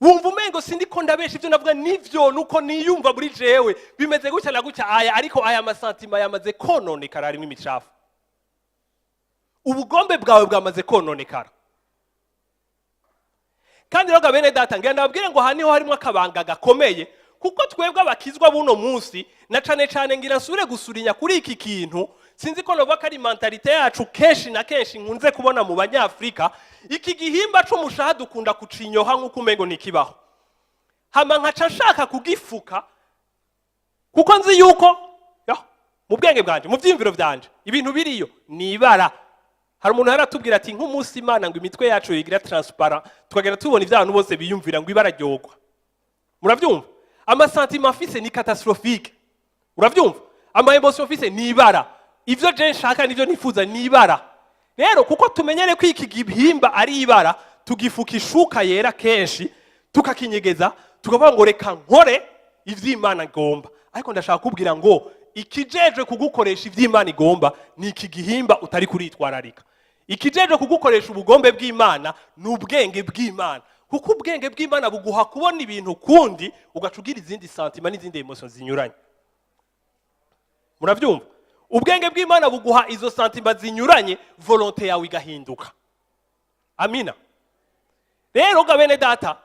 Wumva umengo sindiko ndabesha ivyo navuga nivyo nuko niyumva muri jewe bimeze gutya na gutya aya, ariko aya masantima yamaze kononekara harimo imicafu. Ubugombe bwawe bwamaze kononekara. Kandi rero bene data ngira ndababwire ngo haniho harimo akabanga gakomeye, kuko twebwe abakizwa buno munsi na cane ngira nsubire gusurinya kuri iki kintu. Sinzi ko novuga ari mentalite yacu kenshi na kenshi nkunze kubona mu Banyafrika, iki gihimba c'umushaha dukunda kucinyoha nk'uko umengo nikibaho. Hama nkaca nshaka kugifuka kuko nzi yuko mu bwenge bwanje, mu vyimviro vyanje ibintu biriyo nibara. Hari umuntu yaratubwira ati nk'umunsi Imana ngo imitwe yacu yigira transparent, tukagera tubona ivyantu bose biyumvira ngo ibara ryogwa. Muravyumva? Ama sentiment afise ni catastrophique. Uravyumva? Ama emotion afise ni ibara. Ivyo je nshaka nivyo nifuza ni ibara. Rero kuko tumenyere ko iki gihimba ari ibara, tugifuka ishuka yera kenshi, tukakinyegeza, tukavuga ngo reka nkore ivy'Imana igomba. Ariko ndashaka kubwira ngo ikijejwe kugukoresha ivy'Imana igomba ni iki gihimba utari kuritwararika. Ikijejwe kugukoresha ubugombe bw'Imana n'ubwenge bw'Imana. Kuko ubwenge bw'Imana buguha kubona ibintu kundi ugacugira izindi sentima n'izindi emotions zinyuranye. Muravyumva? Ubwenge bw'Imana buguha izo sentima zinyuranye, volonté yawe igahinduka. Amina. Rero bene data,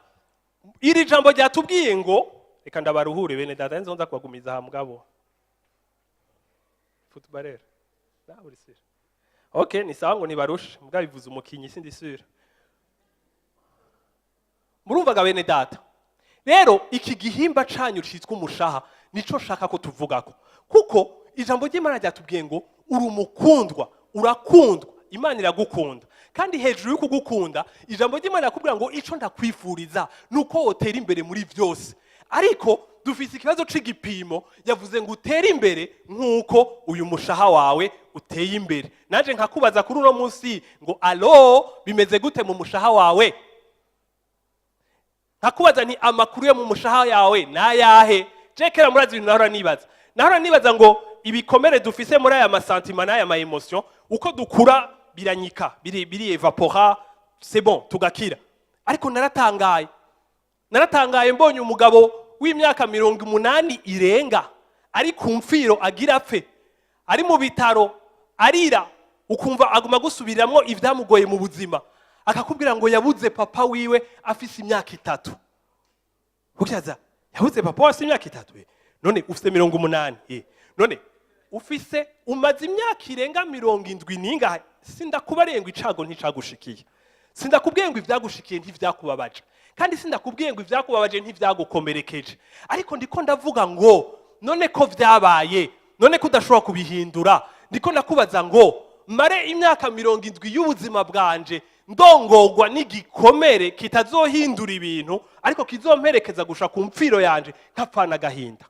iri jambo ryatubwiye ngo reka ndabaruhure bene data nzonza kubagumiza ha mugabo. Footballer. Na uri sir. Okay, ni sawa ngo nibarushe, mugabo bivuze umukinyi sindi sir. Murumva bene data. Rero iki gihimba canyu citwa umushaha nico shaka ko tuvugako. Kuko ijambo ry'Imana ryatubwiye ngo uri umukundwa, urakundwa, Imana iragukunda. Kandi hejuru yo kugukunda, ijambo ry'Imana yakubwira ngo ico ndakwifuriza nuko wotera imbere muri vyose. Ariko dufise ikibazo c'igipimo, yavuze ngo utera imbere nkuko uyu mushaha wawe uteye imbere. Naje nkakubaza kuri uno munsi ngo allo bimeze gute mu mushaha wawe? Nkakubaza nti amakuru yo mu mushaha yawe nayahe? Jekera murazi ibintu nahora nibaza ngo ibikomere dufise muri aya masentima n'aya ma emotion uko dukura biranyika, biri evapora, c'est bon, tugakira. Ariko naratangaye mbonye umugabo w'imyaka 80 irenga ari ku mfiro agira apfe, ari mu bitaro arira, ukumva aguma gusubiramwo ivyamugoye mu buzima, akakubwira ngo yabuze papa wiwe afise imyaka 3. Ukiaza yabuze papa afise imyaka 3, none ufise 80, none ufise umaze imyaka irenga 70 ninga, sindakubariye ngo icago nticagushikiye, sindakubwiye ngo ivyagushikiye ntivyakubabaje, kandi sindakubwiye ngo ivyakubabaje ntivyagukomerekeje, ariko ndiko ndavuga ngo none ko vyabaye, none ko udashobora kubihindura, ndiko nakubaza ngo mare imyaka 70 y'ubuzima bwanje ndongorwa n'igikomere kitazohindura ibintu ariko kizomperekeza gusha ku mfiro yanje nkapfana gahinda.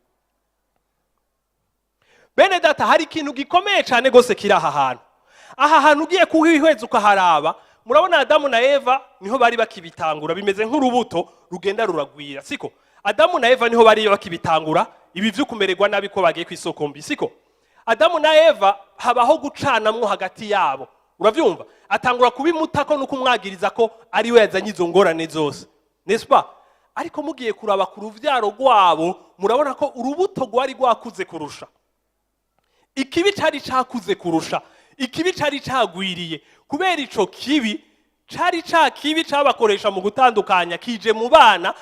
Bene data, hari ikintu gikomeye cyane gose kiri aha hantu ugiye kuhihweza ukaharaba, murabona Adamu na Eva niho bari bakibitangura, bimeze nk'urubuto rugenda ruragwira, siko? Adamu na Eva niho bari bakibitangura, ibi vy'ukumererwa nabi ko bagiye kwisoko mbi, siko? Adamu na Eva habaho gucanamwo hagati yabo, uravyumva? Atangura kubimutako no kumwagiriza ko ari we yazanye izo ngorane zose, n'est-ce pas? Ariko mugiye kuraba ku ruvyaro rwabo, murabona ko urubuto rwari rwakuze kurusha, ikibi cari cakuze kurusha, ikibi cari cagwiriye. Kubera ico kibi cari kibi cabakoresha mu gutandukanya, kije mu bana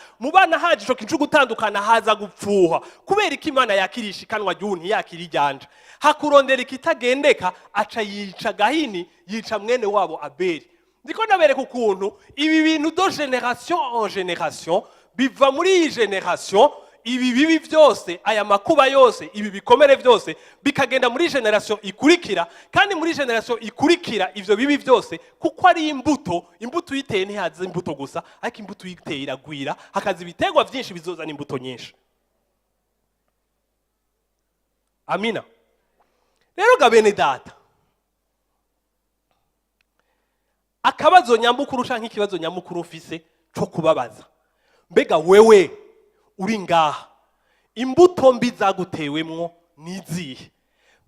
haje ico kintu gutandukana, haza gupfuha. Kubera ko Imana yakirisha ikanwa ry'umuntu yakiri ryanje, hakurondera ikitagendeka, aca yica Gahini, yica mwene wabo Abeli. Ndiko nabereka ukuntu ibi bintu do generation en generation biva muri iyi generation, ibi bibi byose, aya makuba yose, ibi bikomere byose bikagenda muri generation ikurikira, kandi muri generation ikurikira ivyo bibi byose kuko ari imbuto yiteye ntihaze imbuto gusa, ariko imbuto yiteye iragwira, hakaza ibitegwa byinshi bizoza n'imbuto nyinshi. Amina. Rero gabene data, akabazo nyamukuru canke ikibazo nyamukuru ufise cyo kubabaza, mbega wewe uri ngaha, imbuto mbi zagutewemwo nizihe?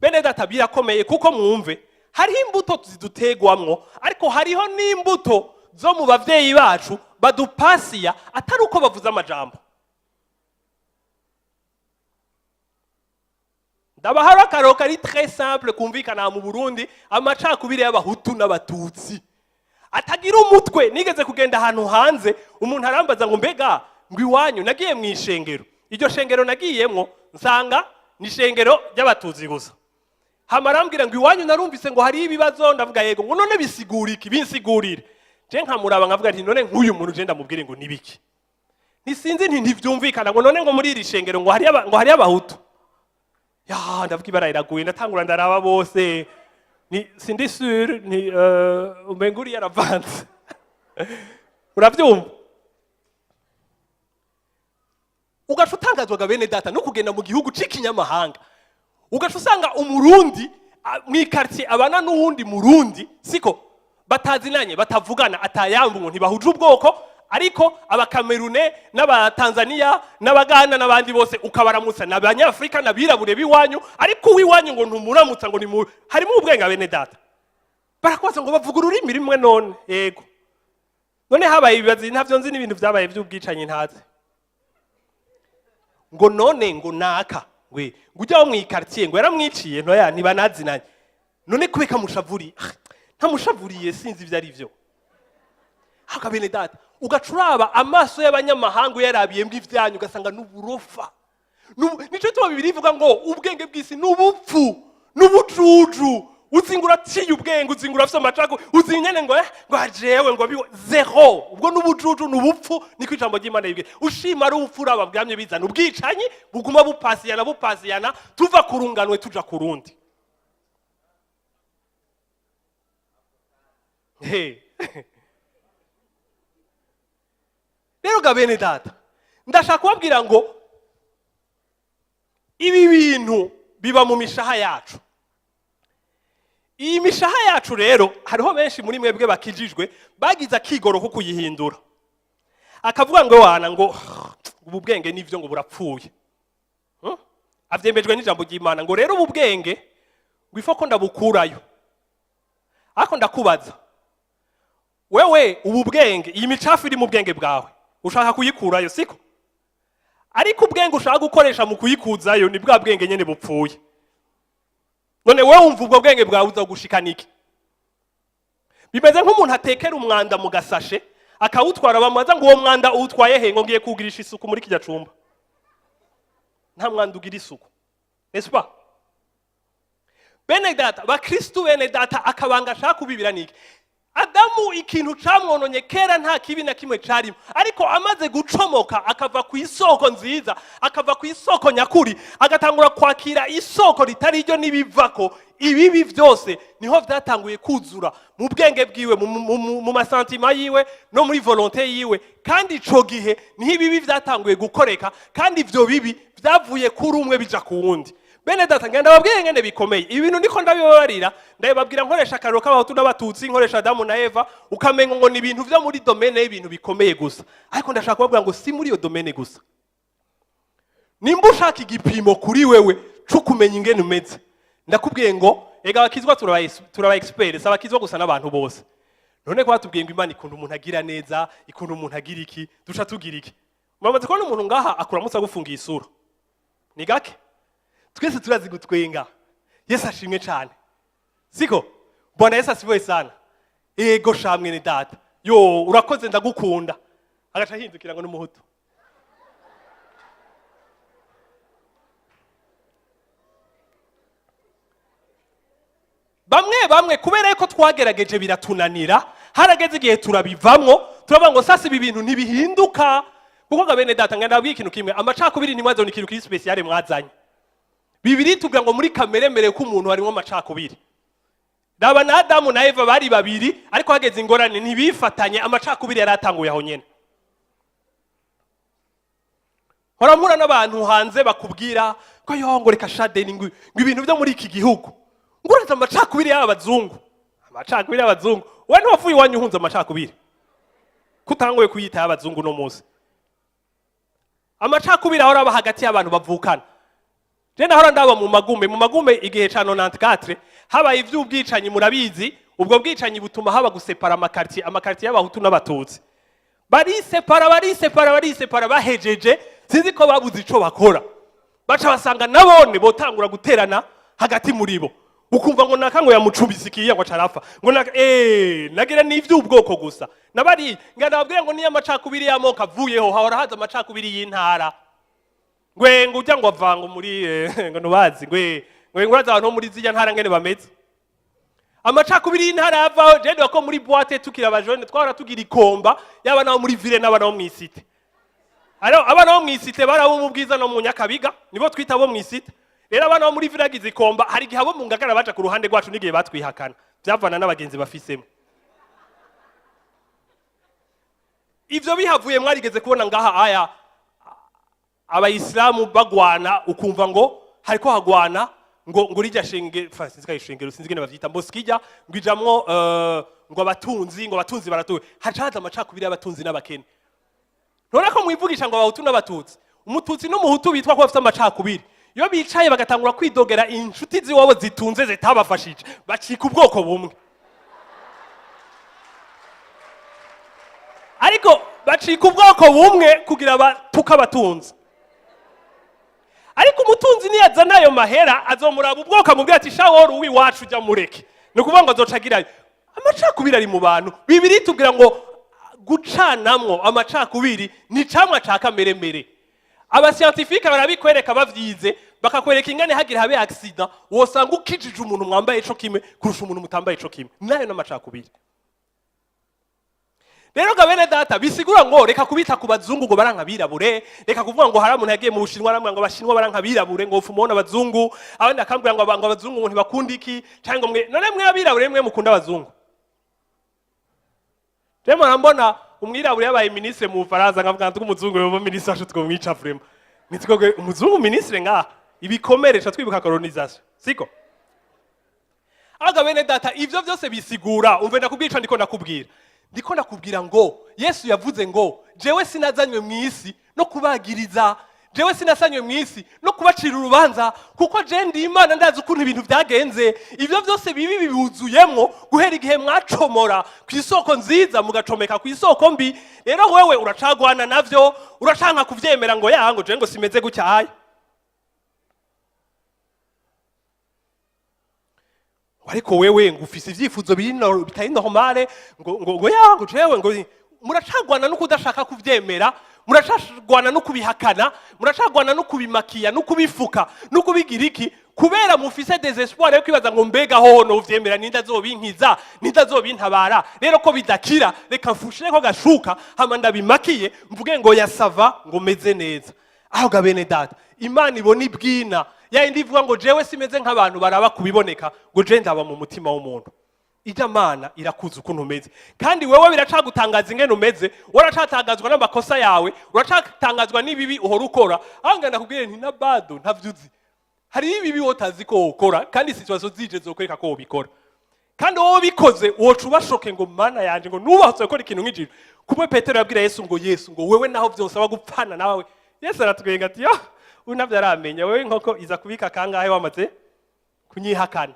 Bene data, birakomeye kuko mwumve, hariho imbuto zidutegwamwo, ariko hariho n'imbuto zo mu bavyeyi bacu badupasiya atari uko bavuze amajambo. Ndabahari akarero kari très simple kumvikana mu Burundi, amacakubiri y'abahutu n'abatutsi atagira umutwe. Nigeze kugenda ahantu hanze, umuntu arambaza ngo mbega ngo iwanyu, nagiye mu ishengero, iryo shengero nagiyemwo nsanga ni ishengero ry'abatutsi gusa. Hamarambwira ngo iwanyu narumvise ngo hari ibibazo, ndavuga yego, ngo none bisigurike, binsigurire. Je nkamuraba nkavuga nti none nk'uyu muntu je ndamubwire ngo nibiki, nisinzi nti ntivyumvikana, ngo none ngo muri iri shengero ngo hari abahutu. Ya ndavuga ibara iraguye, ndatangura ndaraba bose, ni sindi sûr ni umenguri yaravanze. Uravyumva? Ugaca utangazwa bene data no kugenda mu gihugu c'ikinyamahanga, ugaca usanga umurundi mu quartier abana n'uwundi murundi, siko batazinanye, batavugana, atayambu ngo ntibahuje ubwoko, ariko abakamerune n'abatanzania n'abagana n'abandi bose ukabaramutsa, n'abanyafrika n'abirabure biwanyu, ariko wiwanyu ngo ntumuramutsa, ngo ni harimo ubwenga bene data. Barakwaza ngo bavuga ururimi rimwe. None yego, none habaye ibibazo ntavyo nzi, n'ibintu vyabaye by'ubwicanye ntaze, ngo none ngo naka ngwe ngujya mu quartier ngo yaramwiciye ntoya ntibanazinanye, none kubeka mushavuri ntamushavuriye sinzi ivyo ari vyo. Haka bene data, ugacuraba amaso y'abanyamahanga yarabiye mbw'ivyanyu ugasanga n'uburofa. Nico tuba bibiri ivuga ngo ubwenge bw'isi n'ubupfu n'ubucuju, uzingura tiye ubwenge, uzingura afite amacako, uzinyene ngo ajewe ngo biwo zero, ubwo n'ubucuju n'ubupfu. Niko ijambo ry'Imana yibwe, ushima ari ubupfu aba bwamye bizana ubwicanyi buguma bupasiyana tuva kurunganwe tuja kurundi. Rero gabene data, ndashaka kubabwira ngo ibi bintu biba mu mishaha yacu. Iyi mishaha yacu rero hariho benshi muri mwebwe bakijijwe bagize akigoro ko kuyihindura, akavuga ngo wana ngo ubu bwenge nivyo ngo burapfuye, avyembejwe n'ijambo ry'Imana ngo rero ubu bwenge gwifo ko ndabukurayo. Ako ndakubaza wewe, ubu bwenge, iyi micafu iri mu bwenge bwawe ushaka kuyikurayo, siko? Ariko ubwenge ushaka gukoresha mu kuyikuzayo ni bwa bwenge nyene bupfuye. None wewe wumva ubwo bwenge bwawe uzagushikana iki? Bimeze nk'umuntu atekera umwanda mu gasashe akawutwara, bamaza ngo uwo mwanda utwaye he, ngo ngiye kugirisha isuku muri kijya cumba. Nta mwanda ugira isuku, n'est-ce pas? Bene data, bakristo bene data, akabanga ashaka kubibira niki? Adamu adamu ikintu camwononye kera nta kibi na kimwe carimo, ariko amaze gucomoka akava ku isoko nziza, akava ku isoko nyakuri, agatangura kwakira isoko ritari ryo n'ibivako, ibibi vyose niho vyatanguye kuzura mu bwenge bwiwe, mu masantima yiwe no muri volonté yiwe, kandi ico gihe niho ibibi vyatanguye gukoreka, kandi ivyo bibi vyavuye kuri umwe bija ku wundi. Bene data ngenda babwiye ngene bikomeye ibintu niko ndabibabarira, ndababwira nkoresha akariro k'abahutu n'abatutsi, nkoresha Adamu na Eva, ukamenga ngo ni ibintu vyo muri domaine y'ibintu bikomeye gusa, ariko ndashaka kubabwira ngo si muri iyo domaine gusa. Nimba ushaka igipimo kuri wewe cyo kumenya ingene umeze, ndakubwiye ngo ega abakizwa turaba experts, abakizwa gusa n'abantu bose. None ko batubwiye ngo Imana ikunda umuntu agira neza, ikunda umuntu agira iki, duca tugira iki? Muramaze kubona umuntu ngaha akuramutsa gufungiye isura, ni gake? Twese turazi gutwenga. Yesu ashimwe cyane. Siko? Bwana Yesu asifiwe sana. Ego shamwe ni data. Yo urakoze ndagukunda. Agaca hindukira ngo n'umuhutu. Bamwe kubera yuko twagerageje biratunanira, harageze igihe turabivamwo, turavuga ngo sasa ibi bintu ntibihinduka. Kuko gabene data ngenda babwiye ikintu kimwe, amacakubiri nimwazo ni ikintu kiri special mwazanye. Bibiri tugira ngo muri kamere mere ko umuntu harimo amacakubiri. Daba na Adamu na Eva bari babiri, ariko hageze ingorane ntibifatanye, amacakubiri yaratanguye aho nyene. Horamura n'abantu hanze bakubwira ko yongo reka shade ngo ibintu byo muri iki gihugu. Nguraza amacakubiri y'abazungu. Amacakubiri y'abazungu. Wani wafuye wanyu hunza amacakubiri. Kutangoye kuyita y'abazungu no munsi. Amacakubiri ahora aba hagati y'abantu bavukana. Jenda hora ndaba mu magume igihe ca 94 habaye ivy'ubwicanyi murabizi, ubwo bwicanyi butuma haba gusepara amakartier y'abahutu n'abatutsi. Barisepara bahejeje, sinzi ko babuze ico bakora. Baca basanga nabone botangura guterana hagati muri bo. Ukumva ngo nakango yamucubisikiye ngo carafa. Ngo nagira ni ivy'ubwoko gusa. Nabari nganababwira ngo niyo amacakubiri y'amoko avuyeho hahora haza amacakubiri y'intara. Ngwe ngujya ngo avango muri ngo nubazi ngwe nguraza abantu muri zijya ntara ngene bameze. Amacakubiri y'intara yavaho je ndako muri boîte tukira abajone twara tugira ikomba yaba naho muri ville n'abana bo mwisite. Aro abana bo mwisite barabo mu bwiza no mu Nyakabiga nibo twita bo mwisite. Rero abana bo muri ville agize ikomba hari gihe abo mu ngagara baje ku ruhande rwacu nigihe batwihakana. Byavana n'abagenzi bafisemo. Ivyo bihavuye mwarigeze kubona ngaha aya abayisilamu bagwana ukumva ngo hariko hagwana ngo rijya shenge Francisca ishengero sinzi gene bavyita mboskijya ngwijamwo ngo abatunzi baratuwe hacaza amacakubiri y'abatunzi n'abakene. None ko mwivugisha ngo abahutu n'abatutsi, umututsi n'umuhutu bitwa ko bafite amacakubiri, iyo bicaye bagatangura kwidogera inshuti ziwabo zitunze zitabafashije bacika ubwoko bumwe. Ariko bacika ubwoko bumwe kugira batuka abatunzi. Ariko umutunzi niyaza nayo mahera azomuraba ubwoko amubwira ati shaworo uwi wacu ujya mureke. Nukuvuga ngo azocagirayo. Amacakubiri ari mu bantu. Bibiri tugira ngo gucanamwo amacakubiri ni camwa ca kameremere. Abascientifique barabikwereka bavyize bakakwereka ingane hagira habe accident wosanga ukijije umuntu mwambaye ico kimwe kurusha umuntu mutambaye ico kimwe. Nayo n'amacakubiri. Rero gabene data bisigura ngo reka kubita ku bazungu ngo baranka birabure, reka kuvuga ngo hari umuntu yagiye mu Bushinwa aramwe ngo abashinwa baranka birabure ngo ufumona abazungu, abandi akambwira ngo abazungu ngo ntibakunda iki cyangwa mwe none mwe abirabure mwe mukunda abazungu. Remo rambona umwirabure yabaye ministre mu Faransa ngavuga ngo umuzungu yoba ministre asho twomwica vrema. Nitiko umuzungu ministre nga ibikomeresha twibuka colonisation. Siko? Agabene data ivyo byose bisigura umve ndakubwica ndiko ndakubwira. Ndiko ndakubwira ngo Yesu yavuze ngo jewe sinazanywe mu isi no kubagiriza, jewe sinasanywe mu isi no kubacira urubanza, kuko je ndi Imana ndazi ukuntu ibintu byagenze. Ivyo byose bibi bibuzuyemwo guhera igihe mwacomora ku isoko nziza mugacomeka ku isoko mbi. Rero wewe uracagwana navyo, uracanka kuvyemera ngo yango je ngo simeze gucyaye. Ariko wewe ngufise ivyifuzo bitari normale ngo yango jewe ngo muracagwana no kudashaka kuvyemera, muracagwana no kubihakana, muracagwana no kubimakiya no kubifuka no kubigira iki kubera mufise desespoir yo kwibaza ngo mbega ho no vyemera ninda zobinkiza ninda zobintabara rero ko bidakira reka mfushire ko gashuka hama ndabimakiye mvuge ngo yasava ngo meze neza aho gabene data imana ibona ibwina yindi ivuga ngo jewe simeze nk'abantu baraba kubiboneka ngo je ndaba mu mutima w'umuntu ija mana irakuza ukuntu umeze kandi wewe biracagutangaza ingene umeze uracatangazwa n'amakosa yawe uracatangazwa n'ibibi uhora ukora aho ngenda kubwire nti nabado ntavyuzi hari ibibi wotazi ko ukora kandi situation zije zokwereka ko ubikora kandi wowe bikoze wocu bashoke ngo mana yanje ngo nubahatse gukora ikintu nk'ijiro kumwe Petero yabwira Yesu ngo wewe naho vyonsaba gupfana nawe Yesu aratwenga ati yo unavyo aramenya wewe nkoko iza kubika kangahe wamaze kunyihakana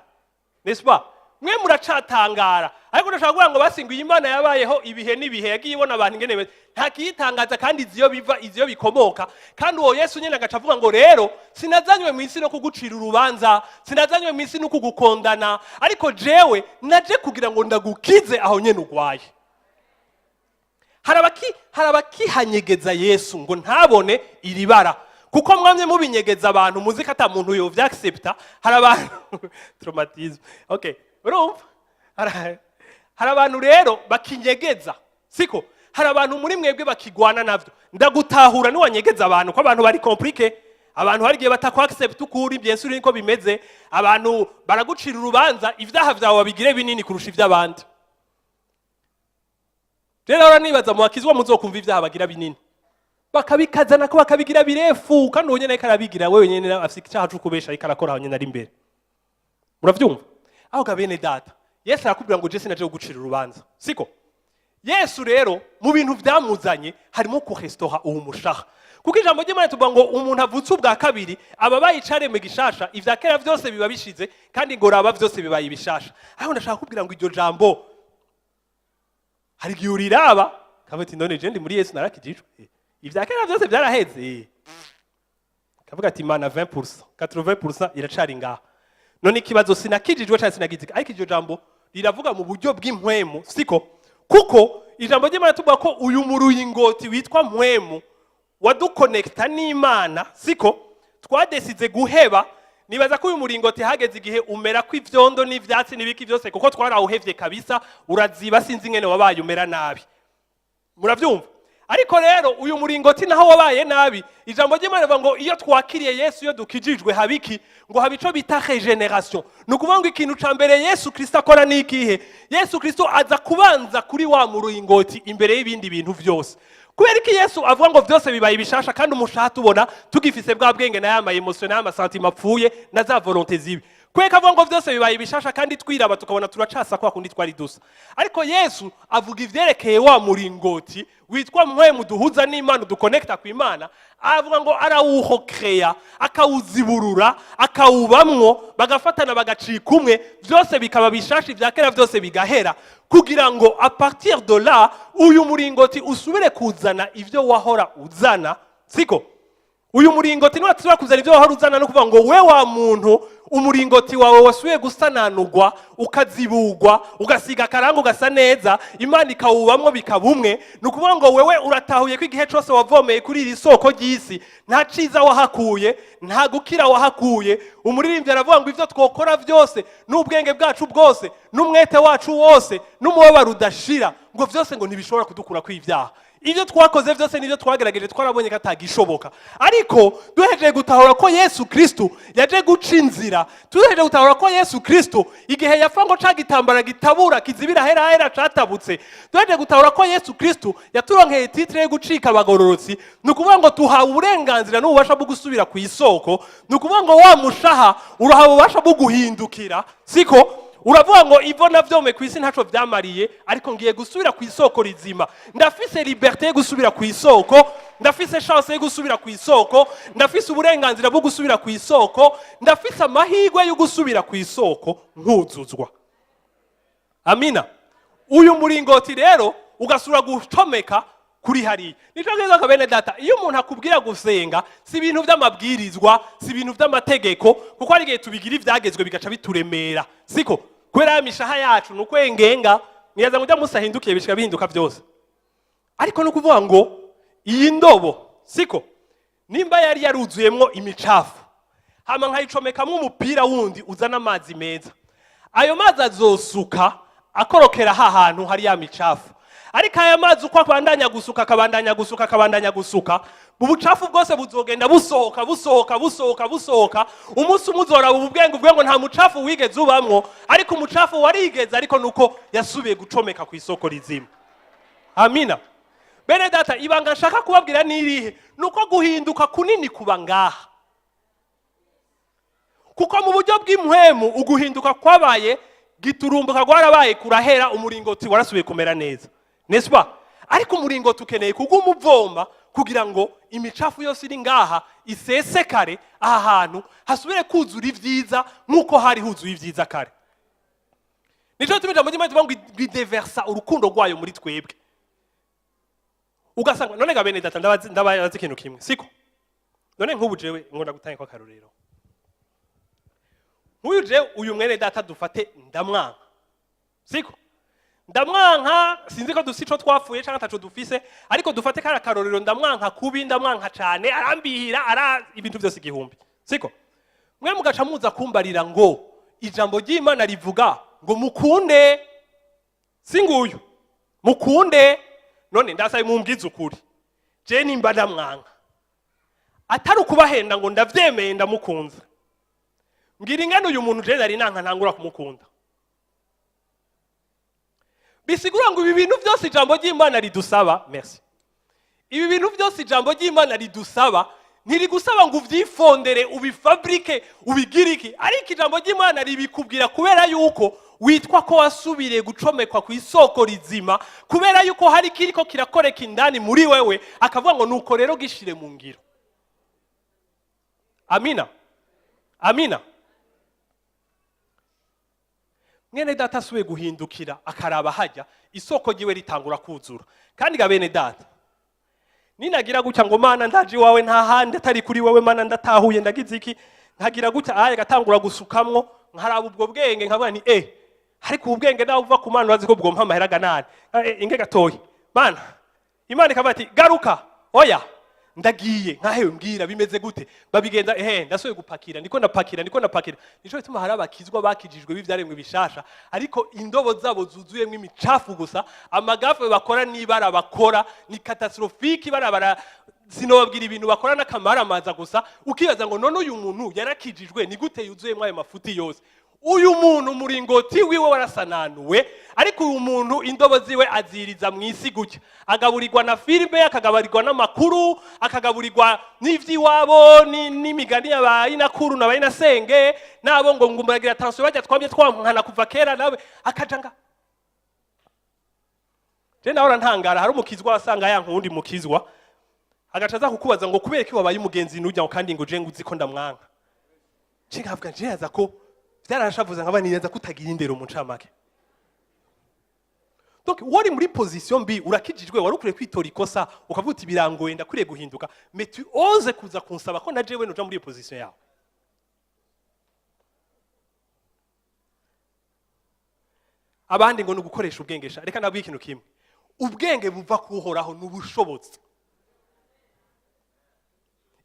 nespa mwe muracatangara ariko ndashaka kuvuga ngo basinguye Imana yabayeho ibihe n'ibihe yagiye ibona abantu ingene ntakiyitangaza kandi iziyo biva iziyo bikomoka kandi uwo Yesu nyene agaca avuga ngo rero sinazanywe mu isi no kugucira urubanza sinazanywe mu isi no kugukondana ariko naje kugira ngo ndagukize aho nyene ugwaye harabakihanyegeza Yesu ngo ntabone iribara kuko mwamye mubinyegeza abantu muzika ata muntu yo vyaccepta harabantu traumatisme okay urumva hari abantu rero bakinyegeza siko hari abantu muri mwebwe bakigwana navyo ndagutahura ni wanyegeza abantu ko abantu bari compliqué abantu hari gihe batakwaaccepta ukuri bien sûr niko bimeze abantu baragucira urubanza ivyaha vyawe babigire binini kurusha ivy'abandi rero nibaza mu bakizwa muzokumva ivyaha bagira binini bakabikazana ko bakabigira birefu kandi uwo nyene karabigira wewe nyene afite icyaha cyo kubesha ikarakora aho nyene ari imbere muravyumva aho gabene data Yesu arakubwira ngo je sinaje gucira urubanza siko Yesu rero mu bintu vyamuzanye harimo kurestora uwo mushaha kuko ijambo ry'Imana tuvuga ngo umuntu avutse ubwa kabiri aba bayicareme gishasha ivya kera vyose biba bishize kandi ngo raba vyose bibaye ibishasha aho ndashaka kubwira ngo iryo jambo hari gihe uriraba kabati none je ndi muri Yesu narakijijwe ivya kera vyose vyaraheze kavuga ati Imana 20% 80% iracari ngaha none ikibazo sinakijijwe cyane sinagizika ariko iryo jambo riravuga mu buryo bw'impwemu siko kuko ijambo ry'Imana tuvuga ko uyu muruyingoti witwa mpwemu waduconnecta n'Imana siko twadesize guheba nibaza ko uyu muringoti hageze igihe umera ko ivyondo n'ivyatsi n'ibiki vyose kuko twarawuhevye kabisa uraziba sinzi ngene wabaye umera nabi muravyumva ariko rero uyu muringoti naho wabaye nabi ijambo ry'Imana rivuga ngo iyo twakiriye Yesu iyo dukijijwe habiki ngo habico bita regeneration nukuvuga ngo ikintu ca mbere Yesu Kristo akora n'ikihe Yesu Kristo aza kubanza kuri wa muringoti imbere y'ibindi bintu vyose kubera iki Yesu avuga ngo vyose bibaye ibishasha kandi umushaha tubona tugifise bwa bwenge na yama emotion na sentiment apfuye na za volonté zibi kweka avuga ngo vyose bibaye ibishasha kandi twiraba tukabona turacasa kwa kundi twari dusa ariko Yesu avuga ivyerekeye wa muringoti witwa mpwemu duhuza n'Imana duconnecta ku Imana avuga ngo arawuhokreya akawuziburura akawubamwo bagafatana bagacika umwe vyose bikaba bishashi vya kera vyose bigahera kugira ngo a partir de là uyu muringoti usubire kuzana ivyo wahora uzana siko uyu muringoti niwe tuzura kuzana ivyo wahora uzana no kuvuga ngo we wa muntu umuringoti wawe wasubiye gusananurwa ukazibugwa ugasiga karanga ugasa neza Imana ikawubamwo bikabumwe nukuvuga ngo wewe uratahuye ko igihe cyose wavomeye kuri iri soko ry'isi nta ciza wahakuye nta gukira wahakuye umuririmbyi aravuga ngo ivyo twokora vyose n'ubwenge bwacu bwose n'umwete wacu wose n'umubabaro udashira ngo vyose ngo ntibishobora kudukura kw'ivyaha ivyo twakoze vyose nivyo twagerageje twarabonye katagishoboka ariko duhejeje gutahura ko Yesu Kristo yaje guca inzira duhejeje gutahura ko Yesu Kristo igihe yapfa ngo cagitambara gitabura kizibira hera catabutse duhejeje gutahura ko Yesu Kristo yaturonkeye titre yo gucika abagororotsi nukuvuga ngo tuhawe uburenganzira n'ububasha bwo gusubira ku isoko nukuvuga ngo wa mushaha urahawe ububasha bwo guhindukira siko uravuga ngo ivo navyome kwisi ntaco vyamariye ariko ngiye gusubira ku isoko rizima ndafise liberté yo gusubira ku isoko ndafise chance yo gusubira ku isoko ndafise uburenganzira bwo gusubira ku isoko ndafise amahirwe yo gusubira ku isoko nkuzuzwa amina uyu muringoti rero ugasura gutomeka kuri hari nico ngizo kabene data iyo umuntu akubwira gusenga si ibintu vy'amabwirizwa si ibintu vy'amategeko kuko ari gihe tubigira ivyagezwe bigaca bituremera siko kwera mishaha yacu nukwengenga niyaza ngo musahindukiye bishika bihinduka vyose ariko no kuvuga ngo iyi ndobo siko nimba yari yaruzuyemwo imicafu hama nkayicomekamo umupira wundi uzana amazi meza. Ayo mazi azosuka akorokera hantu hari ya micafu. Ariko aya mazi uko abandanya gusuka akabandanya gusuka akabandanya gusuka, ubucafu bwose buzogenda busohoka busohoka busohoka busohoka. Umunsi umuzora ububwenge ubwo nta mucafu wigeze ubamwo, ariko umucafu warigeze, ariko nuko yasubiye gucomeka ku isoko rizima. Amina. Bene data, ibanga nshaka kubabwira nirihe nuko guhinduka kunini kuba ngaha. Kuko mu buryo bw'impwemu uguhinduka kwabaye giturumbuka gwarabaye kurahera, umuringoti warasubiye kumera neza. Nespa, ariko umuringoti ukeneye kugumuvoma kugira ngo imicafu yose iri ngaha isesekare aha hantu hasubire kuzura ivyiza nkuko hari huzuye ivyiza kare. Nico tumija mu gimwe tubango bideversa urukundo rwayo muri twebwe. Ugasanga none ga bene data ndabaza ikintu kimwe, siko? None nk'ubu jewe ngona gutanga kwa karorero. Nk'uyu jewe uyu mwene data dufate ndamwanka. Siko? Ndamwanka, sinzi ko dusico twafuye cyangwa taco dufise, ariko dufate kara karorero ndamwanka kubi, ndamwanka cyane, arambihira ibintu byose igihumbi. Siko? Mwe mugaca muza kumbarira ngo ijambo ry'Imana rivuga ngo mukunde. Singuyu. Mukunde. None ndasaye mumbwiza ukuri. Je nimba ndamwanka. Atari kubahenda ngo ndavyemeye ndamukunza. Ngira ingano uyu muntu je nari nanka ntangura kumukunda. Bisigura ngo ibi bintu byose ijambo ry'Imana ridusaba, merci. Ibi bintu byose ijambo ry'Imana ridusaba, ntirigusaba ngo uvyifondere, ubifabrike, ubigiriki. Ariko ijambo ry'Imana ribikubwira kubera yuko witwa ko wasubiriye gucomekwa ku isoko rizima, kubera yuko hari kiriko kirakoreka indani muri wewe, akavuga ngo nuko rero gishire mu ngiro. Amina. Amina. Mwene data suwe guhindukira akaraba hajya isoko giwe ritangura kuzura. Kandi ga bene data, ninagira gutya ngo Mana ndaje wawe nta handi atari kuri wewe, Mana ndatahuye ndagize iki, nkagira gutya gatangura gusukamwo, nkaraba ubwo bwenge nkavuga ni ariko ubwenge nawe uva ku Mana urazi ko bwo mpamahera ganani inge gatoyi. Mana Imana ikavuga ati garuka, oya ndagiye nkahewe mbwira bimeze gute, babigenza ndasuye gupakira, ndiko ndapakira. Nico bituma hari abakizwa bakijijwe bivyaremwe bishasha, ariko indobo zabo zuzuyemwe imicafu gusa, amagafe bakora nibara bakora ni catastrophique, barabara sinobabwira ibintu bakora n'akamara amaza gusa. Ukibaza ngo none uyu muntu yarakijijwe ni gute yuzuyemwe ayo mafuti yose? Uyu muntu muringoti wiwe warasananuwe, ariko uyu muntu indobo ziwe aziriza mu isi gutya, agaburirwa na filme, akagaburirwa n'amakuru, akagaburirwa n'ivyiwabo n'imigani y'abayinakuru n'abayinasenge, nabo ngo ngumuragira attention bajya twamye twankana kuva kera, nawe akajanga. Je naho ntangara, hari umukizwa wasanga yankundi mukizwa agacaza kukubaza ngo kubera ki wabaye umugenzi n'ujya ngo kandi ngo je nguzi ko ndamwanka. Cingavuga je yaza ko byarashavuza nkabanireza kutagira indero mu ncamake. Donc wari muri position mbi, urakijijwe, wari ukure kwitora ikosa, ukavuga uti birangoye ndakuriye guhinduka, mais tu oses kuza kunsaba ko najewe noja muri position yawe. Abandi ngo nugukoresha ubwengesha. Reka nabwiye ikintu kimwe, ubwenge buva kuhoraho n'ubushobozi.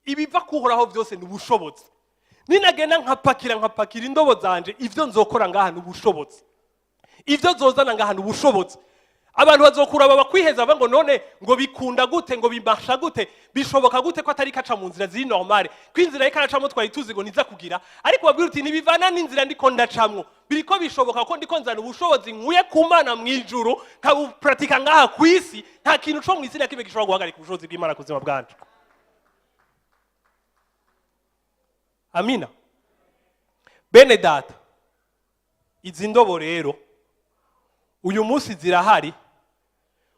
Ibiva kuhoraho byose n'ubushobozi. Ninagenda nkapakira indobo zanje, ivyo nzokora ngaha n'ubushobozi, ivyo zozana ngaha n'ubushobozi. Abantu bazokura baba kwiheza ngo none ngo bikunda gute, ngo bimasha gute, bishoboka gute ko atari kaca mu nzira ziri normale, kwinzira ikaracamo twari tuzi ngo niza kugira, ariko babwira uti nibivana n'inzira ndiko ndacamwo, biriko bishoboka ko ndiko nzana ubushobozi nkuye ku Mana mu ijuru, nkabupratika ngaha kwisi. Nta kintu cyo mu isi nakibe gishobora guhagarika ubushobozi bw'Imana kuzima bwanje. Amina. Bene data, izi ndobo rero uyu munsi zirahari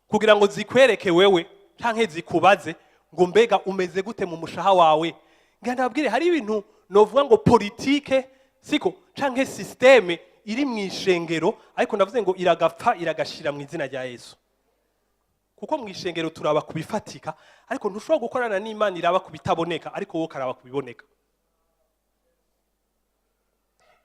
kugira ngo zikwereke wewe canke zikubaze ngo mbega umeze gute mu mushaha wawe. Ngandabwire hari ibintu novuga ngo politike siko canke systeme iri mu ishengero, ariko ndavuze ngo iragapfa iragashira mu izina rya Yesu. Kuko mu ishengero turaba kubifatika, ariko ntushobora gukorana n'Imana iraba kubitaboneka, ariko wowe karaba kubiboneka.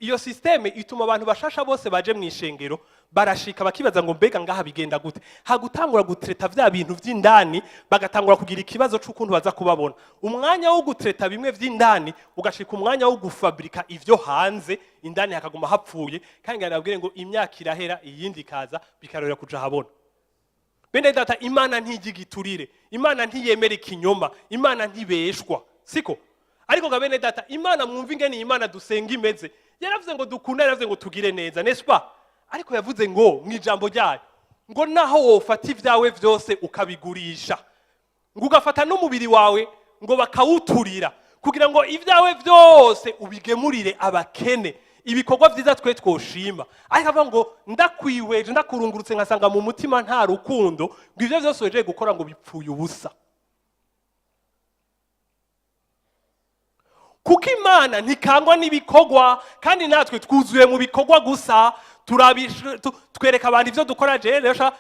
iyo systeme ituma abantu bashasha bose baje mu ishengero barashika bakibaza ngo mbega ngaha bigenda gute, hagutangura gutreta vya bintu vy'indani, bagatangura kugira ikibazo c'ukuntu baza kubabona. Umwanya wo gutreta bimwe vy'indani ugashika umwanya wo gufabrika ivyo hanze, indani hakaguma hapfuye, kandi nabwire ngo imyaka irahera iyindi kaza bikarorera kuja habona. Bene data, Imana ntigigiturire, Imana ntiyemera ikinyoma, Imana ntibeshwa, siko? Ariko ga bene data, Imana mwumva ingene Imana dusenga imeze. Yaravuze ngo dukunda, yaravuze ngo tugire neza, n'est-ce pas? Ariko yavuze ngo mu ijambo ryayo ngo naho wofata ivyawe vyose ukabigurisha, ngo ugafata n'umubiri wawe ngo bakawuturira kugira ngo ivyawe vyose ubigemurire abakene, ibikorwa vyiza twe twoshima. Ariko avuga ngo ndakwiweje, ndakurungurutse nkasanga mu mutima nta rukundo, ngo ivyo vyose weje gukora ngo bipfuye ubusa. Kuko Imana ntikangwa n'ibikorwa, kandi natwe twuzuye mu bikorwa gusa. Twereka abantu ivyo dukora. Je rero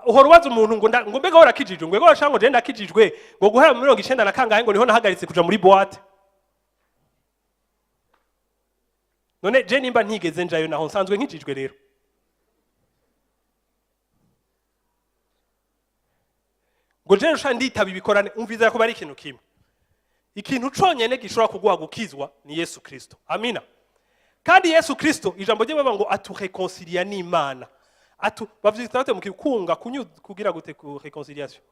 uhora ubaza umuntu ngo mbega warakijijwe, ngo urashaka ngo je ndakijijwe, ngo guhera mu 90 na kangahe ngo niho nahagaritse kuja muri boîte. None je nimba ntigeze njayo naho nsanzwe nkijijwe rero. Ngo je rusha nditaba ibikorane, umvizera ko bari ikintu kimwe. Ikintu conyene gishobora kuguha gukizwa ni Yesu Kristo. Amina. Kandi Yesu Kristo ijambo rye baba ngo atureconcilia n'Imana. Bavyita mu kikunga kugira gute ku reconciliation.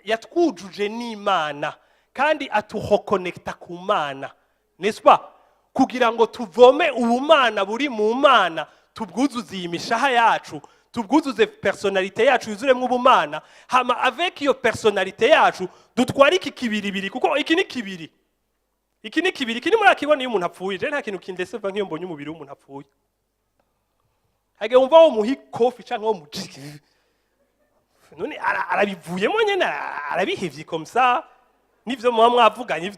Yatwujuje n'Imana kandi atureconnecta ku Mana. N'est-ce pas? Kugira ngo tuvome ubumana buri mu Mana, tubwuzuze imishaha yacu, tubwuzuze personalite yacu yuzuremwe ubumana, hama avec iyo personalite yacu dutwara iki kibiribiri, kuko iki ni kibiri. Iki ni kibiri, kini murakibona iyo umuntu apfuye. Je nta kintu kindeseva nk'iyo mbonye umubiri w'umuntu apfuye. Hage umva wo muhi kofi canke wo mujiki. None arabivuyemo nyene, arabihevye comme ça. Nivyo mwavuganye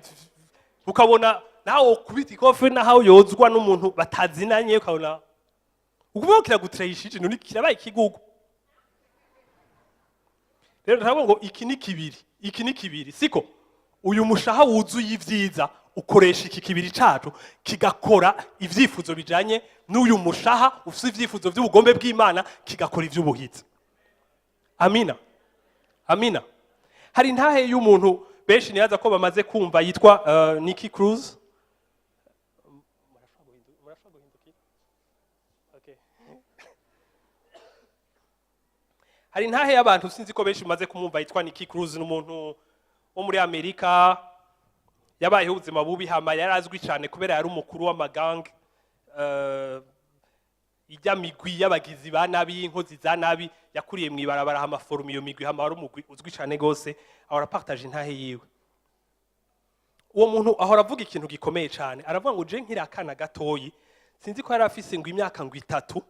ukabona naho kubita ikofi naho yozwa n'umuntu batazinanye, ukabona ukuvuga kiragutrayishije, none kirabaye ikigugu. Rero ntabwo ngo iki ni kibiri, iki ni kibiri, siko? Uyu mushaha wuzuye ivyiza ukoresha iki kibiri cacu kigakora ivyifuzo bijanye n'uyu mushaha ufise ivyifuzo vy'ubugombe bw'Imana, kigakora ivy'ubuhizi. Amina. Amina. Hari ntahe y'umuntu benshi niyaza ko bamaze kumva yitwa Nicky Cruz. Okay. Hari ntahe y'abantu sinzi ko benshi bamaze kumumva yitwa Nicky Cruz, n'umuntu wo muri Amerika. Yabayeho ubuzima bubi, hama yarazwi cyane kubera yari umukuru w'amagang ijya migwi y'abagizi ba nabi, inkozi za nabi, yakuriye mu ibarabara hama forum iyo migwi, hama wari umugwi uzwi cyane gose, ahora partage intahe yiwe. Uwo muntu ahora avuga ikintu gikomeye cyane, aravuga ngo je nkiri akana gatoyi, sinzi ko yari afise ngo imyaka ngo 3,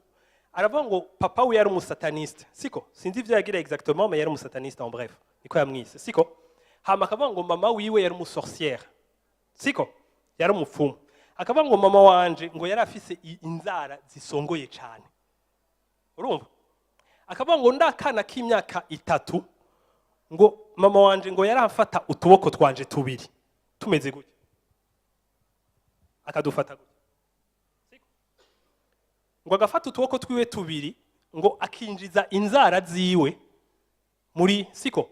aravuga ngo papa we yari umusataniste, siko? Sinzi ivyo yagira exactement, mais yari umusataniste en bref, niko yamwise, siko? Hama akavuga ngo mama wiwe yari umusorcière, siko? Yari umupfumu. Akavuga ngo mama wanje ngo yari afise inzara zisongoye cyane. Urumva? Akavuga ngo ndakana k'imyaka 3 ngo mama wanje ngo yari afata utuboko twanje tubiri tumeze gutya, akadufata gutya, siko? Ngo agafata utuboko twiwe tubiri ngo akinjiza inzara ziwe muri, siko?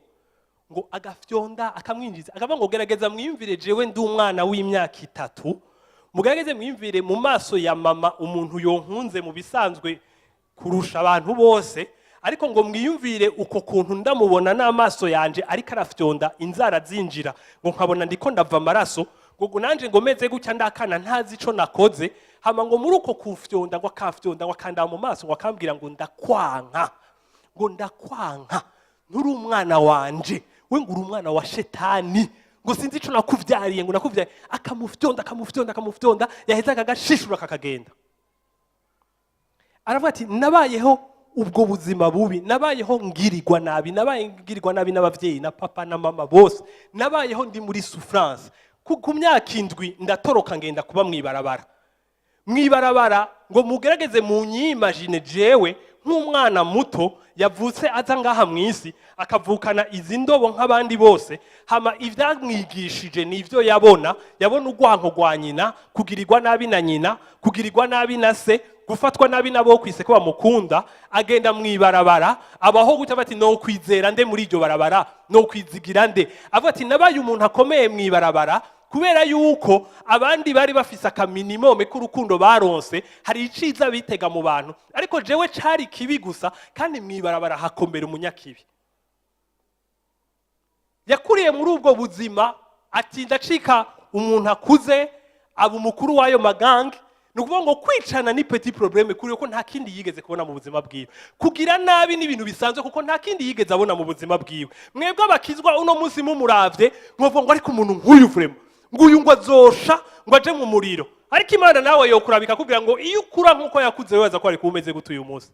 Ngo agafyonda akamwinjiza, akavuga ngo gerageza mwiyumvire jewe ndi umwana w'imyaka 3, mugerageze mwiyumvire mu maso ya mama umuntu yonkunze mu bisanzwe kurusha abantu bose, ariko ngo mwiyumvire uko kuntu ndamubona n'amaso yanje ariko arafyonda inzara zinjira, ngo nkabona ndiko ndava amaraso, ngo nanje ngo meze gutya ndakana ntazi ico nakoze, hama ngo muri uko kufyonda ngo akafyonda ngo akanda mu maso ngo akambwira ngo ndakwanka, ngo ndakwanka, nturi umwana wanje, we nguri umwana wa shetani, ngo sinzi ico nakuvyariye, ngo nakuvyariye, akamufyonda yaheza akagashishura kakagenda. Aravuga ati nabayeho ubwo buzima bubi, nabayeho ngirirwa nabi, n'abavyeyi na papa na mama bose, nabayeho ndi muri souffrance. Ku myaka 7 ndatoroka ngenda kuba mwibarabara, ngo mugerageze munyimagine jewe nk'umwana muto yavutse aza ngaha mu isi akavukana izi ndobo nk'abandi bose, hama ivyamwigishije nivyo yabona urwanko rwa nyina, kugirirwa nabi na nyina, kugirirwa nabi na se, gufatwa nabi nabo kwise ko bamukunda, agenda mwibarabara abaho gutya bati no kwizera nde muri iryo barabara, no kwizigira nde, avuga ati nabaye umuntu akomeye mwibarabara kubera yuko abandi bari bafise akaminimome k'urukundo baronse, hari iciza bitega mu bantu, ariko jewe cari kibi gusa, kandi mwibarabara hakomera umunyakibi. Yakuriye muri ubwo buzima, ati ndacika umuntu akuze, aba umukuru w'ayo magangi. Nukuvuga ngo kwicana ni petit problème kuri ko nta kindi yigeze kubona mu buzima bwiwe. Kugira nabi ni ibintu bisanzwe kuko nta kindi yigeze abona mu buzima bwiwe. Mwebwe abakizwa uno munsi mumuravye, mwovuga ngo ariko umuntu nk'uyu vraiment, nguyu ngo azosha ngo aje mu muriro. Ariko Imana nawe yokurabika kugira ngo iyo ukura nkuko yakuze weza ko ari kumeze gutu uyu munsi.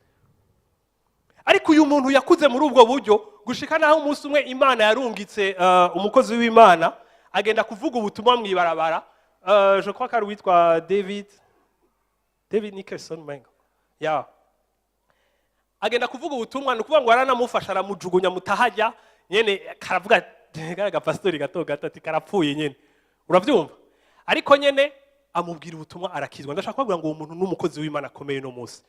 Ariko uyu muntu yakuze muri ubwo buryo gushika naho umunsi umwe Imana yarungitse umukozi w'Imana agenda kuvuga ubutumwa mwibarabara. Je crois que witwa David Nicholson mengo. Ya. Agenda kuvuga ubutumwa nukuvuga ngo aranamufasha aramujugunya mutahajya nyene karavuga garaga pastori gato ati karapfuye nyene. Uravyumva? Ariko nyene amubwira ubutumwa arakizwa. Ndashaka kuvuga ngo uwo muntu n'umukozi w'Imana akomeye no munsi.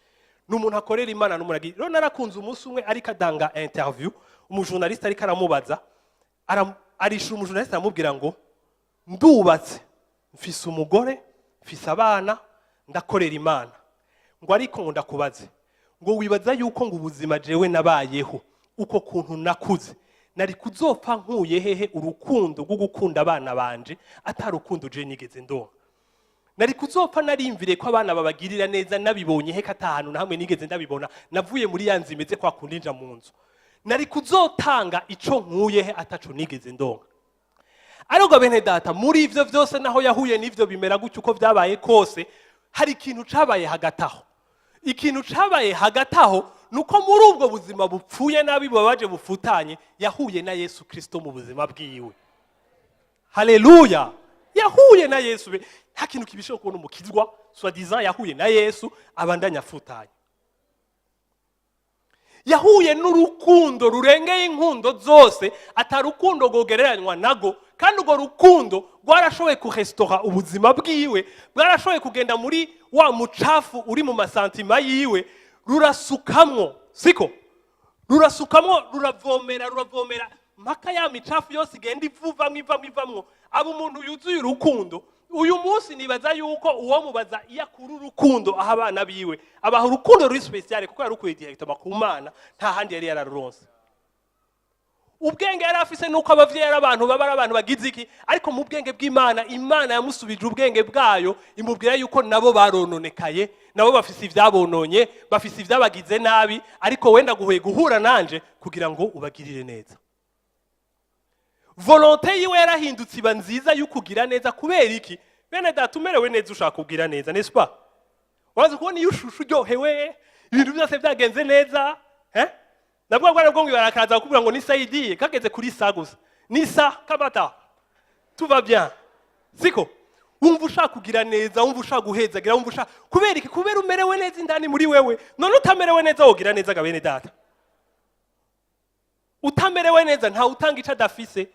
N'umuntu akorera Imana n'umuragi. Rero narakunze umunsi umwe ariko adanga interview, umujournaliste ariko aramubaza, arisha umujournaliste aramubwira ngo ndubatse, mfise umugore, mfise abana, ndakorera Imana. Ngo ariko ndakubaze, ngo wibaza yuko ngo ubuzima jewe nabayeho uko kuntu nakuze nari kuzopfa nkuye hehe urukundo rwo gukunda abana banje atarukundo je nigeze ndonka. Nari kuzopfa narimvire ko abana babagirira neza nabibonye he katahanu na hamwe nigeze ndabibona, navuye muri yanzi imeze kwa kundinja mu nzu. Nari kuzotanga ico nkuye he ataco nigeze ndonka. Ariko bene data muri ivyo vyose naho yahuye n'ivyo bimera gutyo uko vyabaye kose, hari ikintu cabaye hagataho. Ikintu cabaye hagataho nuko muri ubwo buzima bupfuye nabi babaje bufutanye yahuye na Yesu Kristo mu buzima bwiwe. Haleluya! Yahuye na Yesu. Nta kintu kibishoboka kubona umukizwa soi-disant yahuye na Yesu abandanya afutanye. Yahuye n'urukundo rurengeye inkundo zose, atarukundo gogereranywa nago, kandi urwo rukundo rwarashoboye kurestaurer ubuzima bwiwe, bwarashoboye kugenda muri wa mucafu uri mu masantima yiwe, rurasukamwo, siko? Rurasukamwo, ruravomera, mpaka ya micafu yose igenda ivamwo, aba umuntu yuzuye urukundo. Uyu munsi nibaza yuko uwo mubaza yakuru urukundo aha abana biwe, abaha urukundo ruri special kuko yarukuye directement ku Mana, nta handi yari yararonse. Ubwenge yari afise nuko abavyeyi ari abantu baba ari abantu bagize iki, ariko mu bwenge bw'Imana, Imana yamusubije ubwenge bwayo, imubwira yuko nabo barononekaye, nabo bafise ivyabononye, bafise ivyabagize nabi, ariko wenda guhura nanje kugira ngo ubagirire neza. Volonté yiwe yarahindutse iba nziza y'ukugira neza kubera iki? Bene data umerewe neza ushaka kugira neza, n'est-ce pas? Waza kubona iyo ushushu ryohewe, ibintu byose byagenze neza, nabwo ngo barakaza kuvuga ngo ni Saidi kageze kuri sa gusa. Ni sa kabata. Tout va bien. Siko? Wumva ushaka kugira neza, wumva ushaka guhezagira, wumva ushaka kubera iki? Kubera umerewe neza indani muri wewe. None utamerewe neza wogira neza ga bene data. Utamerewe neza nta utanga ica dafise.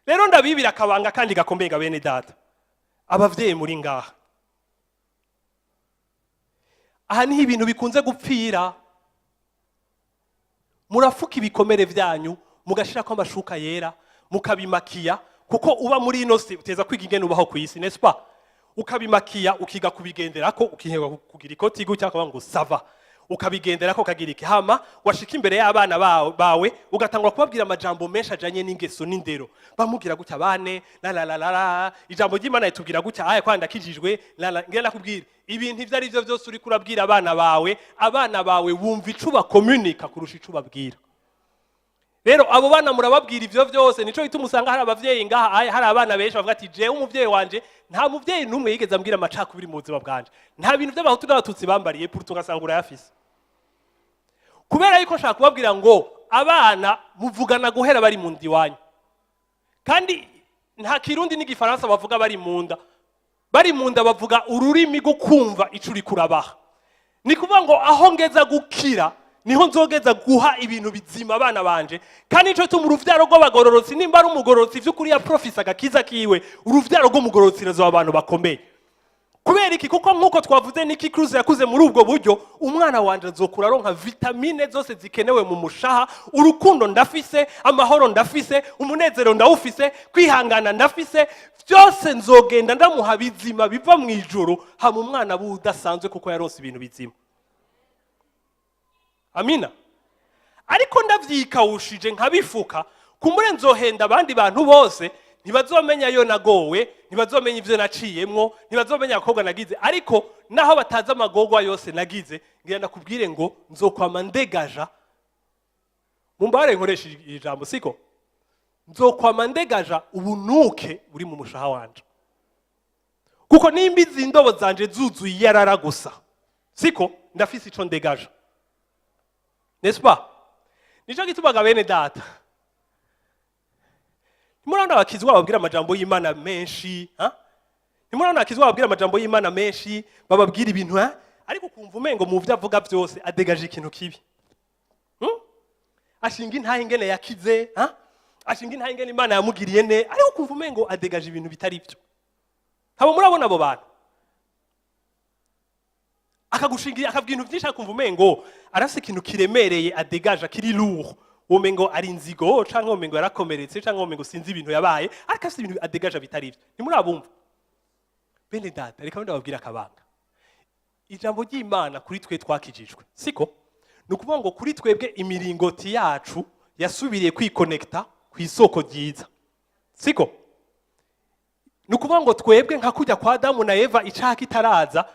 Rero ndabibira akabanga kandi gakomeye ga bene data. Abavyeyi muri ngaha. Aha ni ibintu bikunze gupfira. Murafuka ibikomere vyanyu, mugashirako amashuka yera, mukabimakiya, kuko uba muri ino si uteza kwiga ingene ubaho ku isi, n'est-ce pas? Ukabimakiya, ukiga kubigenderako, ukiheba kugira ikoti gutya akaba ngo sava. Ukabigenderako kagira iki hama washika imbere y'abana bawe ugatangwa kubabwira amajambo menshi ajanye n'ingeso n'indero. Bamubwira gutya bane la ijambo ry'Imana itubwira gutya aya kwanda kijijwe ngenda kubwira ibintu ivyo ari byo byose uri kurabwira abana bawe bumva icuba communica kurusha icuba bwira. Rero abo bana murababwira ivyo byose, nico gituma usanga hari abavyeyi ngaha hari abana benshi bavuga ati jewe umuvyeyi wanje nta muvyeyi numwe yigeze ambwira amacakubiri mu buzima bwanje, nta bintu by'abahutu n'abatutsi bambariye pourtant ugasanga urayafise. Kubera yuko nshaka kubabwira ngo abana muvugana guhera bari mu ndiwanyu, kandi nta kirundi n'igifaransa bavuga bari mu nda bavuga ururimi rwo kumva ico uri kurabaha. Ni kuvuga ngo aho ngeza gukira niho nzogeza guha ibintu bizima abana banje. Kandi ico tuma uruvyaro rw'abagororotsi nimba ari umugororotsi vy'ukuri ya profisa agakiza kiwe, uruvyaro rw'umugororotsi razo abantu bakomeye. Kubera iki? Kuko nkuko twavuze Niki Cruz yakuze muri ubwo buryo, umwana wanje azokura aronka vitamine zose zikenewe mu mushaha, urukundo ndafise, amahoro ndafise, umunezero ndawufise, kwihangana ndafise, byose nzogenda ndamuha bizima biva mu ijuru, hama umwana budasanzwe kuko yaronse ibintu bizima. Amina. Ariko ndavyikawushije nkabifuka, kumure nzohenda abandi bantu bose, ntibazomenya yo nagowe, ntibazomenya ivyo naciyemwo, ntibazomenya akobwa nagize, ariko naho bataza amagogwa yose nagize, ngira ndakubwire ngo nzokwama ndegaja. Mumbare nkoresha ijambo siko? Nzokwama ndegaja ubunuke buri mu mushaha wanje. Kuko nimba izi ndobo zanje zuzuye yarara gusa, siko ndafise ico ndegaja. N'est-ce pas? Nico gitubaga bene data. Nimurabona abakizwa bababwira amajambo y'Imana menshi, ha? Nimurabona abakizwa bababwira amajambo y'Imana menshi, bababwira ibintu, ha? Ariko kumva umengo mu vyo avuga byose adegaje ikintu kibi. Ashinga intahe ingene yakize, ha? Ashinga intahe ingene Imana yamugiriye ne, ariko kumva umengo adegaje ibintu bitari byo. Habo murabona abo bantu. Akagushingira akabwira ibintu byinshi akumva umengo arafise ikintu kiremereye adegaje kiri lourd. Umengo ari inzigo canke umengo yarakomeretse canke umengo sinzi ibintu yabaye, ariko afise ibintu adegaje bitari byo. Nimurabumva. Bene data, reka ndababwira akabanga. Ijambo ry'Imana kuri twe twakijijwe, siko? Nukuvuga ngo kuri twebwe imiringoti yacu yasubiriye kwikonekta ku isoko ryiza. Siko? Nukuvuga ngo twebwe nka kujya kwa Adamu na Eva icaha kitaraza,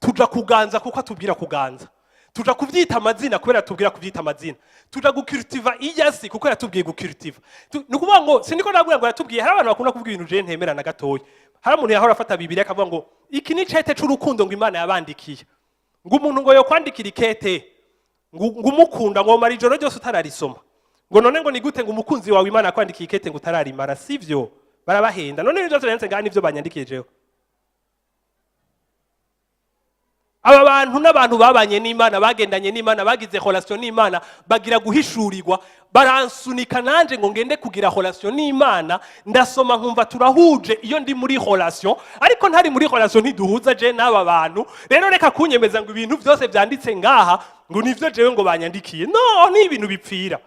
tuja kuganza kuko atubwira kuganza. Tuja kuvyita amazina kubera tubwira kuvyita amazina. Tuja gucultiva iyasi kuko yatubwiye gucultiva. Nukuvuga ngo siniko nabwira ngo yatubwiye, hari abantu bakunda kuvuga ibintu je ntemera na gatoya. Hari umuntu yahora afata Bibiliya akavuga ngo iki ni cete c'urukundo ngo Imana yabandikiye. Ngo umuntu ngo yo kwandikira ikete, ngo umukunda ngo mara ijoro ryose utararisoma. Ngo none ngo ni gute ngo umukunzi wawe Imana yakwandikiye ikete ngo utararimara, sivyo? Barabahenda. None ibyo byose ngani nivyo banyandikiye jewe. Aba bantu n'abantu babanye n'Imana, bagendanye n'Imana, bagize relation n'Imana, bagira guhishurirwa, baransunika nanje ngo ngende kugira relation n'Imana, ndasoma nkumva turahuje iyo ndi muri relation, ariko ntari muri relation ntiduhuza je n'aba bantu. Rero reka kunyemeza ngo ibintu byose byanditse ngaha ngo nivyo jewe ngo banyandikiye. No, ni ibintu bipfira.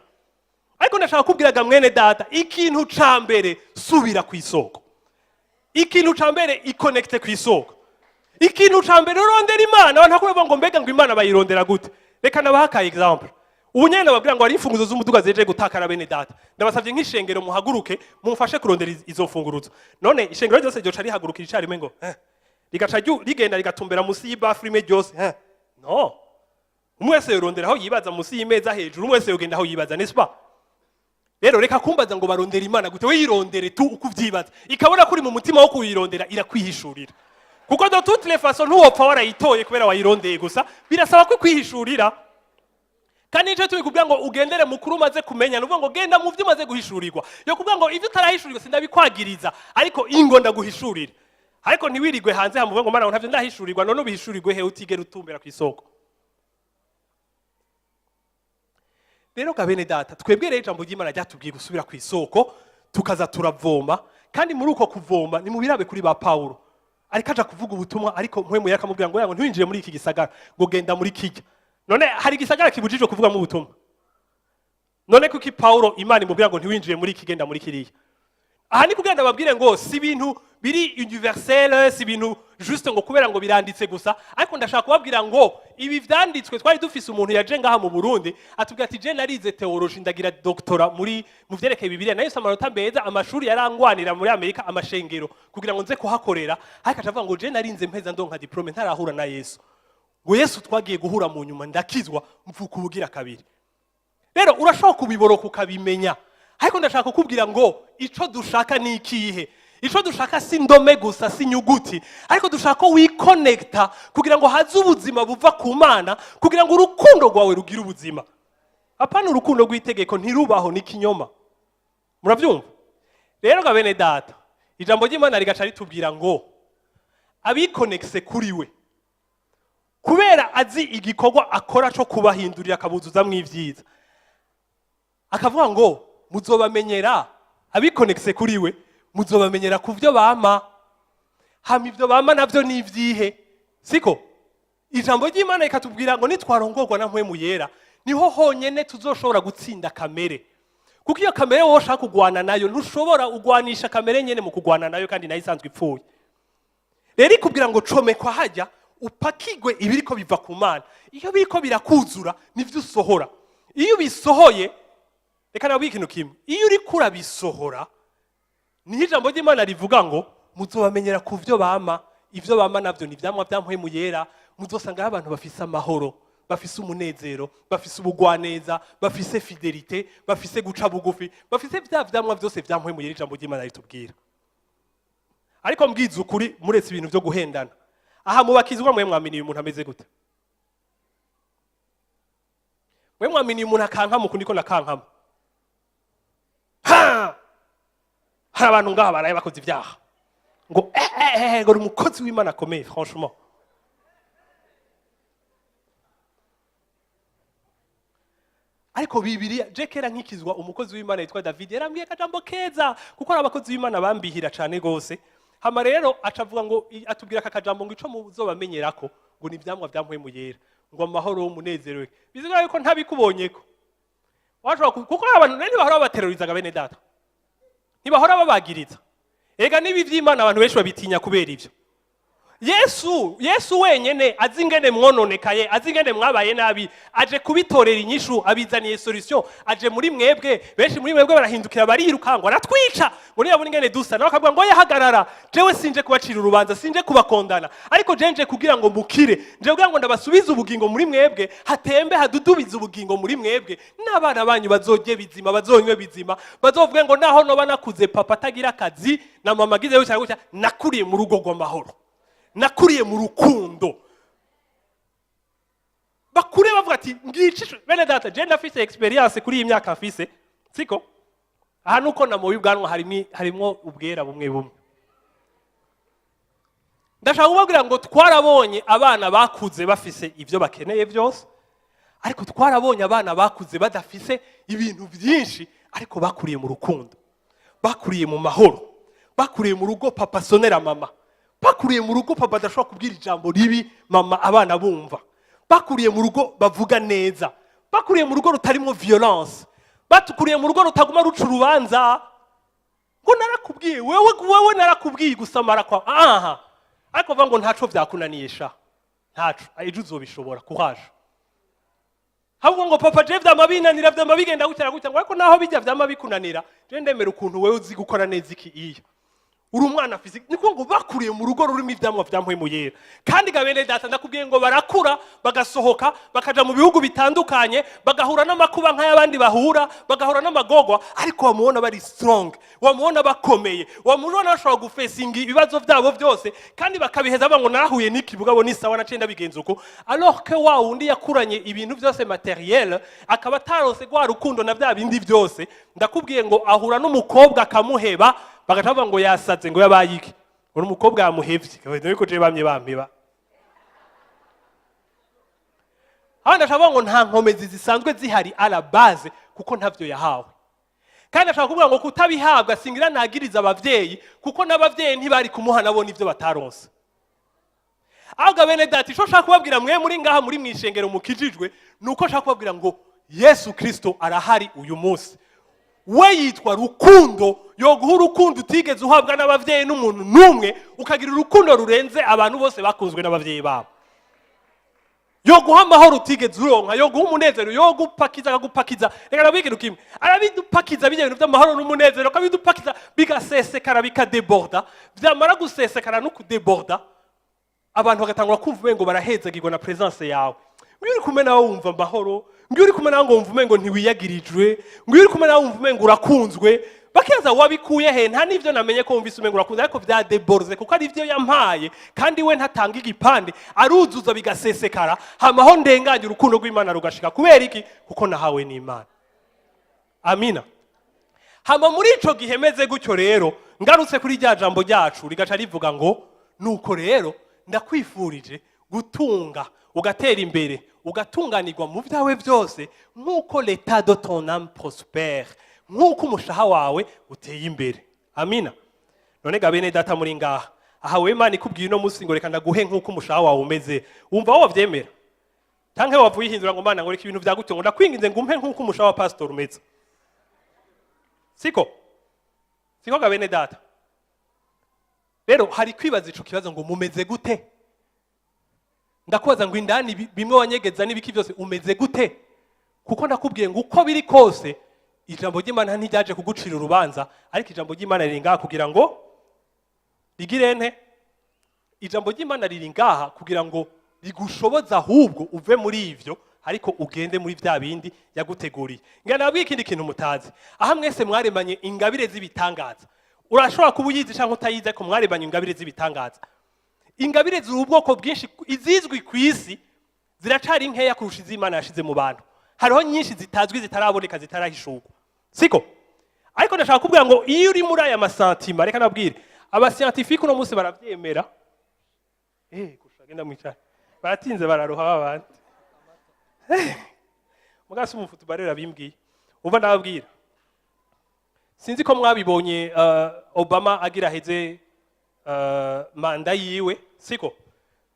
Ariko ndashaka kubwiraga mwene data, ikintu cambere subira ku isoko. Ikintu cambere iconnecte ku isoko. Ikintu cambere urondera Imana, abantu bakuvuga ngo mbega ngo Imana bayirondera gute? Reka nabaha ka example. Ubunyene babwira ngo ari imfunguzo z'umuduga zeje gutakara bene data. Ndabasavye nk'ishengero muhaguruke, mumfashe kurondera izo mfunguruzo. None ishengero ryose ryo cari hagurukira icari mengo, ligaca rigenda ligatumbera musi y'ibafu rimwe ryose, no. Umwese yorondera aho yibaza musi y'imeza hejuru, umwese yogenda aho yibaza, n'est-ce pas? Rero reka kumbaza ngo barondera Imana gute, we yirondere tu ukuvyibaza. Ikabona kuri mu mutima wo kuyirondera irakwihishurira. Kuko de toutes les façons ntuwopfa warayitoye kubera wayirondeye gusa, birasaba ko kwihishurira. Kandi nicyo tubikubwira ngo ugendere mukuru umaze kumenya, nuvuga ngo genda mu byo umaze guhishurirwa. Yo kuvuga ngo ivyo utarahishurirwa sindabikwagiriza, ariko ingo ndaguhishurira. Ariko ntiwirigwe hanze hamuvuga ngo mana ntavyo ndahishurirwa, none ubihishurirwe he utigera utumbera ku isoko. Rero kabene data, twebwe rero ijambo ry'Imana ryatubwiye gusubira ku isoko, tukaza turavoma, kandi muri uko kuvoma ni mubirabe kuri ba Paulo. Ariko aja kuvuga ubutumwa, ariko mpwemu yakamubwira ngo ntiwinjire muri iki gisagara, ngo genda muri kijya. None hari gisagara kibujijwe kuvuga mu ubutumwa. None kuki Paulo Imana imubwira ngo ntiwinjire muri iki, genda muri kiriya. Aha ni kugenda babwire ngo si ibintu biri universel, si ibintu juste ngo kubera ngo biranditse gusa, ariko ndashaka kubabwira ngo ibi vyanditswe twari dufise umuntu yaje ngaha mu Burundi atubwira ati je narize theology ndagira doctora muri mu vyerekeye Bibiliya, nayo samarota mbeza amashuri yarangwanira muri Amerika amashengero kugira ngo nze kuhakorera, ariko acavuga ngo je narinze mpeza ndonka diplome ntarahura na Yesu. Ngo Yesu twagiye guhura mu nyuma ndakizwa mvuka ubugira kabiri. Rero urashaka kubiboroka ukabimenya, ariko ndashaka kukubwira ngo ico dushaka ni ikihe. Ico dushaka si ndome gusa, si nyuguti, ariko dushaka wiconnecta kugira ngo haze ubuzima buva ku Mana, kugira ngo urukundo rwawe rugira ubuzima. Apana urukundo rw'itegeko ntirubaho ni kinyoma. Muravyumva? Rero gabene data, ijambo ry'Imana rigaca ritubwira ngo abiconnecte kuri we kubera azi igikorwa akora cyo kubahindurira akabuzuzamwo ivyiza, akavuga ngo muzobamenyera abikonekise kuri we, muzobamenyera ku vyo bama. Hama ivyo bama navyo ni ivyihe? Siko ijambo ry'Imana ikatubwira ngo nitwarongorwa na mpwemu yera niho honyene tuzoshobora gutsinda kamere, kuko iyo kamere wowe ushaka kugwana nayo ntushobora ugwanisha kamere nyene mu kugwana nayo kandi nayo isanzwe ipfuye. Rero ikubwira ngo comekwa hajya upakigwe ibiriko biva ku Mana. Iyo biriko birakuzura nivyo usohora. Iyo bisohoye, reka nabwo ikintu kimwe, iyo uri kura bisohora niho ijambo ry'Imana rivuga ngo muzobamenyera ku vyo bama. Ivyo bama navyo ni vyamwa vya mpwemu yera. Muzosanga abantu bafise amahoro, bafise umunezero, bafise ubugwaneza, bafise fidelite, bafise guca bugufi, bafise vya vyamwa vyose vya mpwemu yera ijambo ry'Imana ritubwira. Ariko mbwiza ukuri muretse ibintu vyo guhendana, aha mubakizwa mwe mwaminiye umuntu ameze gute? Mwe mwaminiye umuntu akankama uko niko nakankama? Hari abantu ngaha baraye bakoze ivyaha ngo ngo uri umukozi w'Imana akomeye. Franchement ariko Bibiliya je kera nkikizwa umukozi w'Imana yitwa David yarambwiye akajambo keza, kuko ari abakozi w'Imana bambihira cane gose. Hama rero acavuga ngo atubwira akajambo ngo ico muzobamenyerako ngo ni vyamwa vya mpwemu yera, ngo amahoro umunezero. Bizigura yuko ntabikubonyeko washobora, kuko abantu nene bahora baterorizaga bene data, ntibahora babagiriza. Ega nibi vy'Imana abantu benshi babitinya kubera ivyo. Yesu wenyene azi ingene mwononekaye, azi ingene mwabaye nabi, aje kubitorera inyishu, abizaniye solution. Aje muri mwebwe, benshi muri mwebwe barahindukira bariruka ngo aratwica, ngo niba ingene dusa, nawe akavuga ngo yahagarara, jewe sinje kubacira urubanza, sinje kubakondana, ariko jenje kugira ngo mukire, nje kugira ngo ndabasubize ubugingo muri mwebwe, hatembe hadudubize ubugingo muri mwebwe, n'abana banyu bazojye bizima, bazonywe bizima, bazovuge ngo naho no banakuze papa atagira akazi na mama agize gutya nakuriye mu rugo rw'amahoro, nakuriye mu rukundo. Bakure bavuga ati ngicisho bene data, je ndafise experience kuri iyi myaka mfise, siko aha nuko na mu bwanwa harimo ubwera bumwe bumwe. Ndashaka kubabwira ngo twarabonye abana bakuze bafise ivyo bakeneye byose, ariko twarabonye abana bakuze badafise ibintu byinshi, ariko bakuriye mu rukundo, bakuriye mu mahoro, bakuriye mu rugo papa sonera mama, bakuriye mu rugo papa adashobora kubwira ijambo ribi mama abana bumva, bakuriye mu rugo bavuga neza, bakuriye mu rugo rutarimo violence, batukuriye mu rugo rutaguma ruca urubanza ngo narakubwiye wewe narakubwiye gusamara kwa aha, ariko vuga ngo ntaco vyakunanisha, ntaco ejo uzobishobora kuhaje. Ahubwo ngo papa je vyamabinanira vyamabigenda gutya gutya, ngo ariko naho bijya vyamabikunanira je ndemera ukuntu wewe uzi gukora neza iki iyo uri umwana afise. Niko ngo bakuriye mu rugo rurimo ivyamwa vya mpwemu yera, kandi gabene data ndakubwiye ngo barakura bagasohoka bakaja mu bihugu bitandukanye, bagahura n'amakuba nk'ayabandi bahura, bagahura n'amagogwa, ariko wamuona bari strong, wamuona bakomeye, wamuona bashobora gufesinga ibibazo vyabo byose, kandi bakabiheza ngo narahuye n'iki bugabo ni sawa nacenda bigenza uko. Alors que wa undi yakuranye ibintu byose materiel, akaba atarose gwa rukundo na vya bindi byose, ndakubwiye ngo ahura n'umukobwa akamuheba, bagatavuga ngo yasaze, ngo yabayiki, ngo umukobwa yamuhevye, niko je bamye bampiba. Handa shavuga ngo nta nkomezi zisanzwe zihari à la base, kuko ntavyo yahawe. Kandi ashaka kuvuga ngo kutabihabwa singira nagiriza abavyeyi, kuko n'abavyeyi ntibari kumuha nabo nivyo bataronse. Ahubwo bene dati sho shaka kubabwira mwe muri ngaha muri mwishengero mukijijwe, nuko shaka kubabwira ngo Yesu Kristo arahari uyu munsi. We yitwa rukundo, yoguha urukundo utigeze uhabwa n'abavyeyi n'umuntu numwe, ukagira urukundo rurenze abantu bose bakunzwe n'abavyeyi babo. Yoguha amahoro utigeze uronka, yoguha umunezero, yogupakiza akagupakiza. Reka nabwire kimwe, arabidupakiza bijya ibintu by'amahoro n'umunezero, kabidupakiza bigasesekara bikadeborda, byamara gusesekara no kudeborda, abantu bagatangura kumva umengo barahezagirwa na presence yawe. Ngiyo uri kumena wumva amahoro, ngiyo uri kumena ngo wumva umengo ntiwiyagirijwe, ngiyo uri kumena wumva umengo urakunzwe, bakibaza wabikuye he? Nta nivyo namenye ko wumvise umengo urakunzwe, ariko vyadeborze kuko ari ivyo yampaye, kandi we ntatanga igipande, aruzuza bigasesekara, hamaho ndenganye urukundo rw'Imana rugashika. Kubera iki? Kuko nahawe n'Imana. Amina. Hama muri ico gihemeze gutyo rero, ngarutse kuri rya jambo ryacu rigaca rivuga ngo nuko rero ndakwifurije gutunga ugatera imbere ugatunganirwa mu byawe byose nk'uko l'état de ton âme prospère, nk'uko umushaha wawe uteye imbere. Amina. None ga bene data muri ngaha, aha we Imana ikubwiye uno munsi ngo reka ndaguhe nk'uko umushaha wawe umeze, wumva wowe wavyemera? Tanke wavuye ihindura ngo Mana ngo reka ibintu byagute ngo ndakwinginze ngumpe nk'uko umushaha wa pastor umeze. Siko ga bene data. Rero hari kwibaza ico kibazo ngo mumeze gute? Ndakubaza ngo indani bimwe wanyegeza n'ibiki byose umeze gute? Kuko ndakubwiye ngo uko biri kose ijambo ry'Imana ntiryaje kugucira urubanza, ariko ijambo ry'Imana riri ngaha kugira ngo rigire nte? Ijambo ry'Imana riri ngaha kugira ngo rigushoboza ahubwo uve muri ivyo, ariko ugende muri vya bindi yaguteguriye. Ngana nabwiye ikindi kintu mutazi. Aha mwese mwaremanye ingabire z'ibitangaza. Urashobora kuba uyizi canke utayizi, ariko mwaremanye ingabire z'ibitangaza. Ingabire ziri ubwoko bwinshi, izizwi ku isi ziracari nkeya kurusha iz'Imana yashize mu bantu. Hariho nyinshi zitazwi zitaraboneka zitarahishurwa. Siko? Ariko ndashaka kubwira ngo iyo uri muri aya masantima, reka nabwire abascientifique uno munsi baravyemera. Kushagenda mwicara. Baratinze bararuha babandi. Mugasi umufutu barera bimbwiye. Umva ndababwira. Sinzi ko mwabibonye Obama agira heze manda yiwe, siko?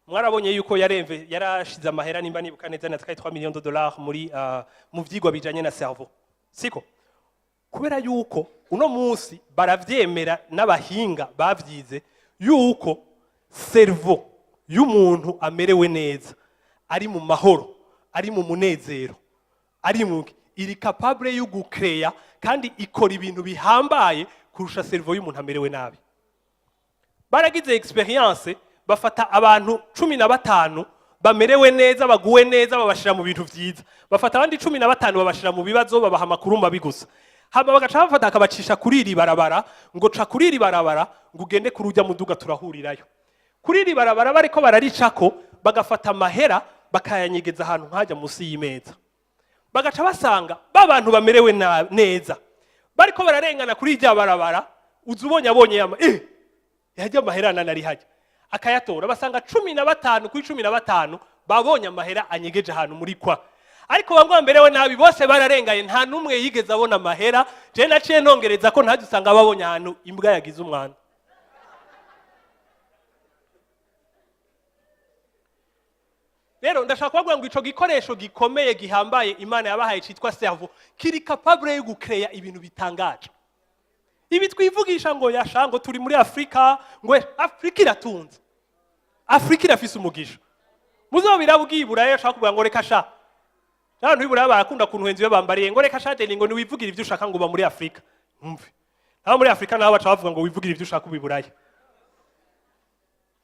Mwarabonye yuko yarashize amahera nimba nibuka neza na 3 millions de dollars muri mu vyigwa bijanye na cerveau. Siko? Kubera yuko uno munsi baravyemera n'abahinga bavyize yuko cerveau y'umuntu amerewe neza, ari mu mahoro, ari mu munezero, ari mu iri capable yo gucrea kandi ikora ibintu bihambaye kurusha cerveau y'umuntu amerewe nabi. Baragize experience bafata abantu 15 bamerewe neza, baguwe neza, babashira mu bintu vyiza. Bafata abandi 15 babashira mu bibazo, babaha makuru mabi gusa. Hama bagaca bafata akabacisha kuri iri barabara, ngo ca kuri iri barabara ngo ugende kurujya muduga turahurirayo. Kuri iri barabara bariko bararicako bagafata amahera bakayanyegeza ahantu nkajya musi y'imeza. Bagaca basanga babantu bamerewe neza bariko bararengana kuri irya barabara, uzubonye abonye yama yajya amaherana nari hajya akayatora, basanga 15 kuri 15 babonye amahera anyegeje ahantu muri kwa. Ariko bamwe bamerewe nabi bose bararengaye, nta numwe yigeze abona amahera. Je naciye nongereza ko ntaje usanga babonye ahantu imbwa yagize umwana. Rero ndashaka kuvuga ngo ico gikoresho gikomeye gihambaye Imana yabahaye citwa cerveau kiri capable yo gucrea ibintu bitangaje. Ibi twivugisha ngo yashango turi muri Afrika, ngo Afrika iratunze, Afrika irafise umugisha. Muzobira bwibura yashaka kuvuga ngo reka sha abantu bibura barakunda kuntu henzi bambariye ngo reka sha ngo ni wivugira ivyo ushaka ngo ba muri Afrika. Umve naho muri Afrika naho baca bavuga ngo wivugira ivyo ushaka ubiburaye.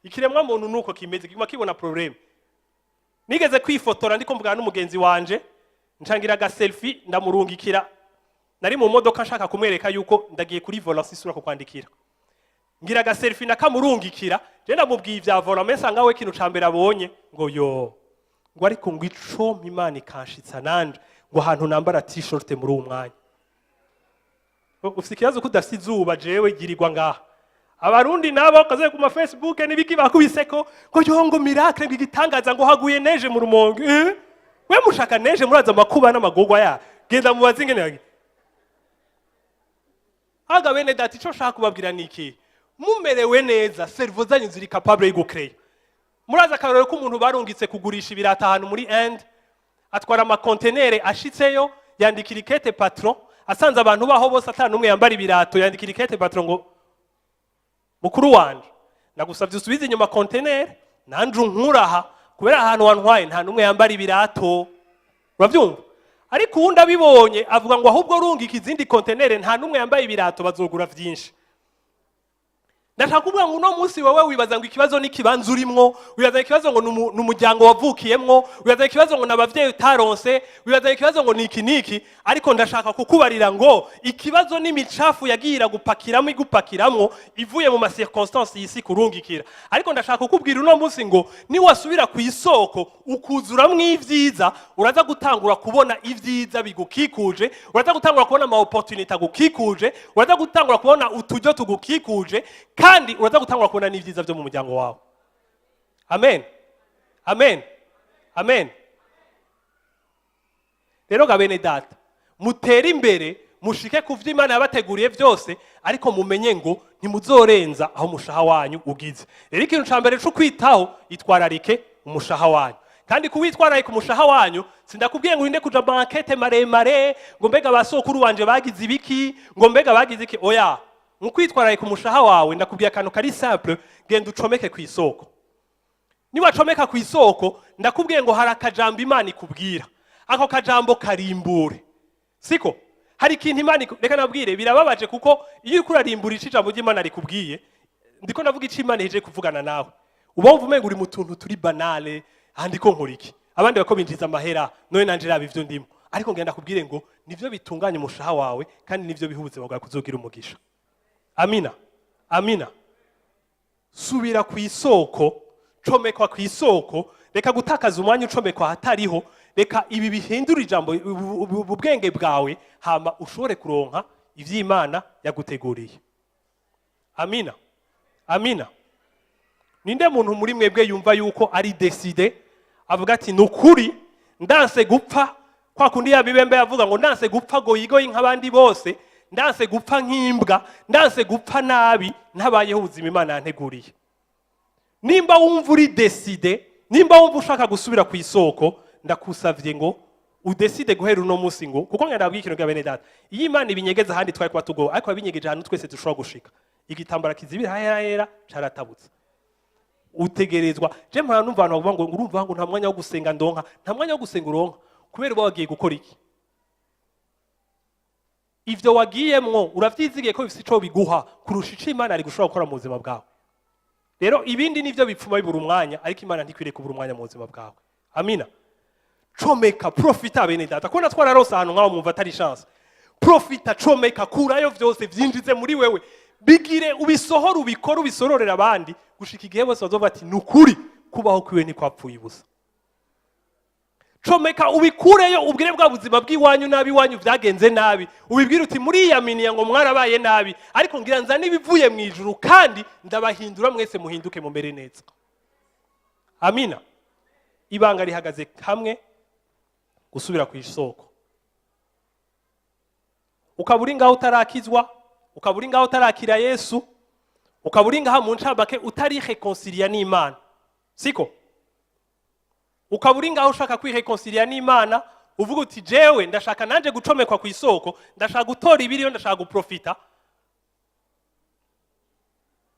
Ikiremwa muntu nuko kimeze kiguma kibona problem. Nigeze kwifotora ndiko mvugana n'umugenzi wanje, ncangira ga selfie ndamurungikira. Nari mu modoka nshaka kumwereka yuko ndagiye kuri volant sisura ko kwandikira. Ngira ga selfie nakamurungikira, je ndamubwiye ivya volant mensa ngawe kintu cambere abonye ngo yo. Ngo ariko ngo ico Imana ikanshitsa nanje ngo ahantu nambara t-shirt muri umwanya. Ufite ikibazo kudafite izuba jewe girirwa ngaha. Abarundi nabo kaze ku ma Facebook nibiki bakubiseko ngo yo ngo miracle ngigitangaza ngo haguye neje mu Rumonge. We mushaka neje muraza makuba n'amagogwa ya. Genda mubaze ingene. Aga bene dati ico shaka kubabwira niki? Mumerewe neza, cerveau zanyu ziri capable yo gucrea. Muraza karore ko umuntu barungitse kugurisha ibirata ahantu muri End, atwara ama container ashitseyo, yandikira ikete patron, asanze abantu baho bose atanu umwe yambara ibirato, yandikira ikete patron ngo mukuru wanje nagusavye usubize inyuma container nanje unkuraha kubera ahantu wantwaye nta numwe yambara ibirato. Uravyumva? Ariko uwundi abibonye avuga ngo ahubwo rungika izindi container nta numwe yambaye ibirato bazogura vyinshi. Ndashaka kuvuga ngo uno munsi wewe wibaza ngo ikibazo n'ikibanza urimwo, wibaza ikibazo ngo n'umuryango wavukiyemwo, wibaza ikibazo ngo nabavyeyi utaronse, wibaza ikibazo ngo niki, ariko ndashaka kukubarira ngo ikibazo n'imicafu yagira gupakiramo igupakiramwo ivuye mu ma circonstances yisi kurungikira. Ariko ndashaka kukubwira uno munsi ngo ni wasubira ku isoko ukuzuramwo ivyiza, uraza gutangura kubona ivyiza bigukikuje, uraza gutangura kubona ama opportunity agukikuje, uraza gutangura kubona utujyo tugukikuje, kandi uraza gutangura kubona n'ivyiza byo mu muryango wawe. Amen. Amen. amen. Rero gabene data mutere imbere mushike kuvya Imana yabateguriye byose, ariko mumenye ngo ntimuzorenza aho umushaha wanyu ugize. Rero ikintu ca mbere cyo kwitaho, itwararike umushaha wanyu. Kandi kuwitwararika umushaha wanyu, sindakubwiye ngo urinde kuja bankete maremare ngo mbega basokuru wanje bagize ibiki, ngo mbega bagize iki. Oya, mu kwitwararika umushaha wawe ndakubwiye akantu kari simple, genda ucomeke ku isoko. Niba comeka ku isoko, ndakubwiye ngo hari akajambo Imana ikubwira. Ako kajambo karimbure. Siko? Hari ikintu Imana reka nabwire, birababaje kuko iyo uri kurarimbura ijambo ry'Imana rikubwiye, ndiko navuga ico Imana ije kuvugana nawe. Uba wumva umenga uri mu tuntu turi banale, handiko nkora iki? Abandi bako binjiza amahera, none nanje raba ivyo ndimo. Ariko ngenda kubwire ngo nivyo bitunganya umushaha wawe, kandi nivyo bihubuze bwa kuzogira umugisha. Amina. Amina. Subira ku isoko, comekwa ku isoko, reka gutakaza umwanya ucomekwa hatariho, reka ibi bihindura ijambo ubwenge bwawe, hama ushobore kuronka ivy'Imana yaguteguriye. Amina. Amina. Ninde muntu muri mwebwe yumva yuko ari décidé avuga ati nukuri ndanse gupfa, kwa kundi yabibembe yavuga ngo ndanse gupfa go yigoye nk'abandi bose, ndanse gupfa nk'imbwa, ndanse gupfa nabi, ntabayeho ubuzima Imana yanteguriye. Nimba wumva uri décidé, nimba wumva ushaka gusubira ku isoko, ndakusavye ngo udeside guhera uno musi ngo, kuko ngandabwiye ikintu bene data, iyo Imana ibinyegeza handi twari kwa tugo, ariko abinyegeje hano twese dushobora gushika. Igitambara kizibira hera caratabutse. Utegerezwa, je mpana numva abantu bavuga ngo urumva ngo nta mwanya wo gusenga ndonka, nta mwanya wo gusenga uronka, kubera bagiye gukora iki? Ivyo wagiyemwo uravyizigiye ko bifite ico biguha kurusha ico Imana ari gushobora gukora mu buzima bwawe. Rero ibindi nivyo bipfuma bibura umwanya, ariko Imana ntikwiriye kubura umwanya mu buzima bwawe. Amina. Comeka, profita bene data. Kona twararosa ahantu ngaho mwumva atari chance. Profita, comeka, kurayo vyose vyinjize muri wewe. Bigire ubisohora, ubikora, ubisororera abandi, gushika igihe bose bazovuga ati nukuri kubaho kwiwe ni kwapfuye ubusa. Comeka, ubikureyo, ubwire bwa buzima bw'iwanyu nabi, wanyu vyagenze nabi. Ubibwire uti muri yaminiya ngo mwarabaye nabi, ariko ngira nza nibivuye mu ijuru kandi ndabahindura mwese muhinduke mu mbere neza. Amina. Ibanga rihagaze hamwe, gusubira ku isoko. Ukaburi ngaho utarakizwa, ukaburi ngaho utarakira Yesu, ukaburi ngaho mu ncabake utari reconcilia n'Imana. Siko? Ukaburi ngaho ushaka kwireconcilia n'Imana, uvuga uti jewe ndashaka nanje gucomekwa ku isoko, ndashaka gutora ibiriyo, ndashaka guprofita.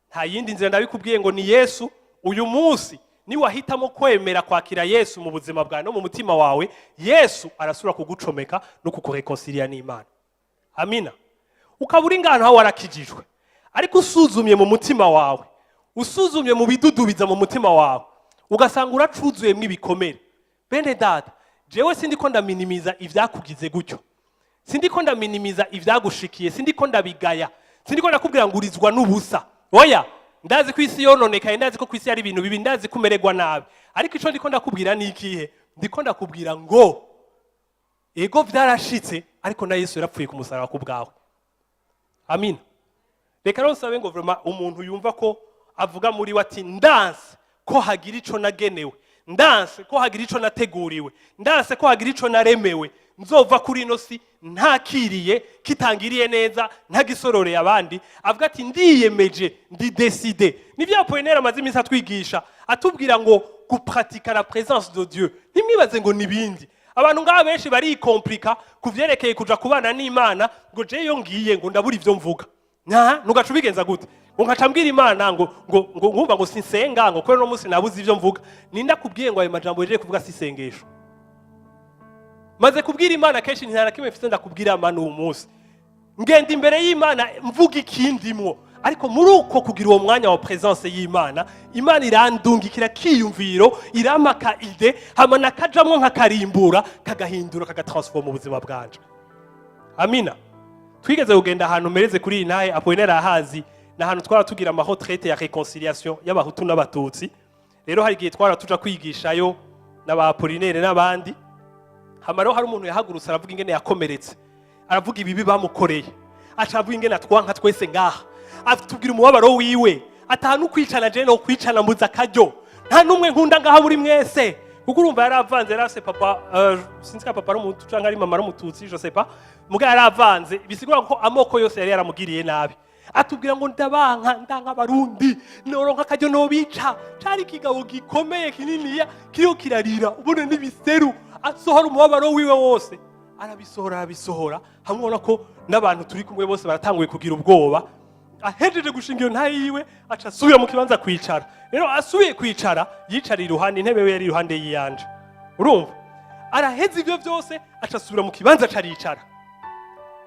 Nta yindi nzira ndabikubwiye ngo ni Yesu. Uyu munsi ni wahitamo kwemera kwakira Yesu mu buzima bwawe no mu mutima wawe, Yesu arasura kugucomeka no kukureconcilia n'Imana. Amina. Ukaburi ngano aho warakijijwe, ariko usuzumye mu mutima wawe, usuzumye mu bidudubiza mu mutima wawe, ugasanga uracuzuyemwe ibikomere. Bene data, jewe sindiko ndaminimiza ivyakugize gutyo, sindiko ndaminimiza ivyagushikiye, sindiko ndabigaya, sindiko ndakubwira ngo urizwa n'ubusa. Oya, ndazi ko isi yononekaye, ndazi ko kwisi ari ibintu bibi, ndazi kumererwa nabi, ariko ico ndiko ndakubwira ni ikihe? Ndiko ndakubwira ngo ego vyarashitse, ariko na Yesu yarapfuye ku musaraba ku bwawe. Amina. Reka rero nsabe ngo vraiment umuntu yumva ko avuga muri wati ndanse ko hagira ico nagenewe, ndanse ko hagira ico nateguriwe, ndanse ko hagira ico naremewe, nzova kuri ino si ntakiriye, kitangiriye neza, ntagisororeye abandi, avuga ati ndiyemeje, ndi décidé. Nivyo Apollinaire amaze iminsi atwigisha, atubwira ngo gupratika la présence de Dieu. Nimwibaze ngo nibindi. Abantu ngaho benshi bari komplika kuvyerekeye kuja kubana n'Imana, ngo je yo ngiye ngo ndabura ivyo mvuga. Nugaca ubigenza gute? Ngo nkacambwira Imana ngo nkumva ngo sinsenga, ngo kwero no munsi nabuze ivyo mvuga. Ninda kubwiye ngo ayo majambo yeje kuvuga sisengesho. Maze kubwira Imana kenshi ntara kimwe mfite ndakubwira Imana uwo munsi. Ngenda imbere y'Imana mvuga ikindimwo, ariko muri uko kugira uwo mwanya wa présence y'Imana, Imana irandungikira kiyumviro, iramaka ide, hama nakajamwo nkakarimbura, kagahindura, kagatransforma ubuzima bwanje. Amina. Twigeze kugenda ahantu mereze kuri iyi ntahe, Apollinaire ahazi, na ahantu twara tugira ama retraite ya réconciliation y'abahutu n'abatutsi. Rero hari igihe twara tuja kwigishayo n'aba Apollinaire n'abandi. Hama rero hari umuntu yahagurutse aravuga ingene yakomeretse, aravuga ibibi bamukoreye, acavuga ingene atwanka twese ngaha, atubwira umubabaro wiwe, atanu kwicana je no kwicana mbuza karyo, nta numwe nkunda ngaha buri mwese, kuko urumva yaravanze yarase papa sinzi ka papa n'umutu canke ari mama n'umututsi je sais pas muga yaravanze bisigura ko amoko yose yari yaramugiriye nabi atubwira ngo ndanga abarundi noronka akaryo nobica cari kigabo gikomeye kininiya kiyo kirarira ubone n'ibiseru asohora umubabaro wiwe wose arabisohora hamwe ko n'abantu turi kumwe bose baratanguye kugira ubwoba ahejeje gushinga iyo ntayi yiwe aca asubira mu kibanza kwicara rero asubiye kwicara yicara iruhande intebe we yari iruhande yiyanje urumva araheze ivyo byose aca asubira mu kibanza caricara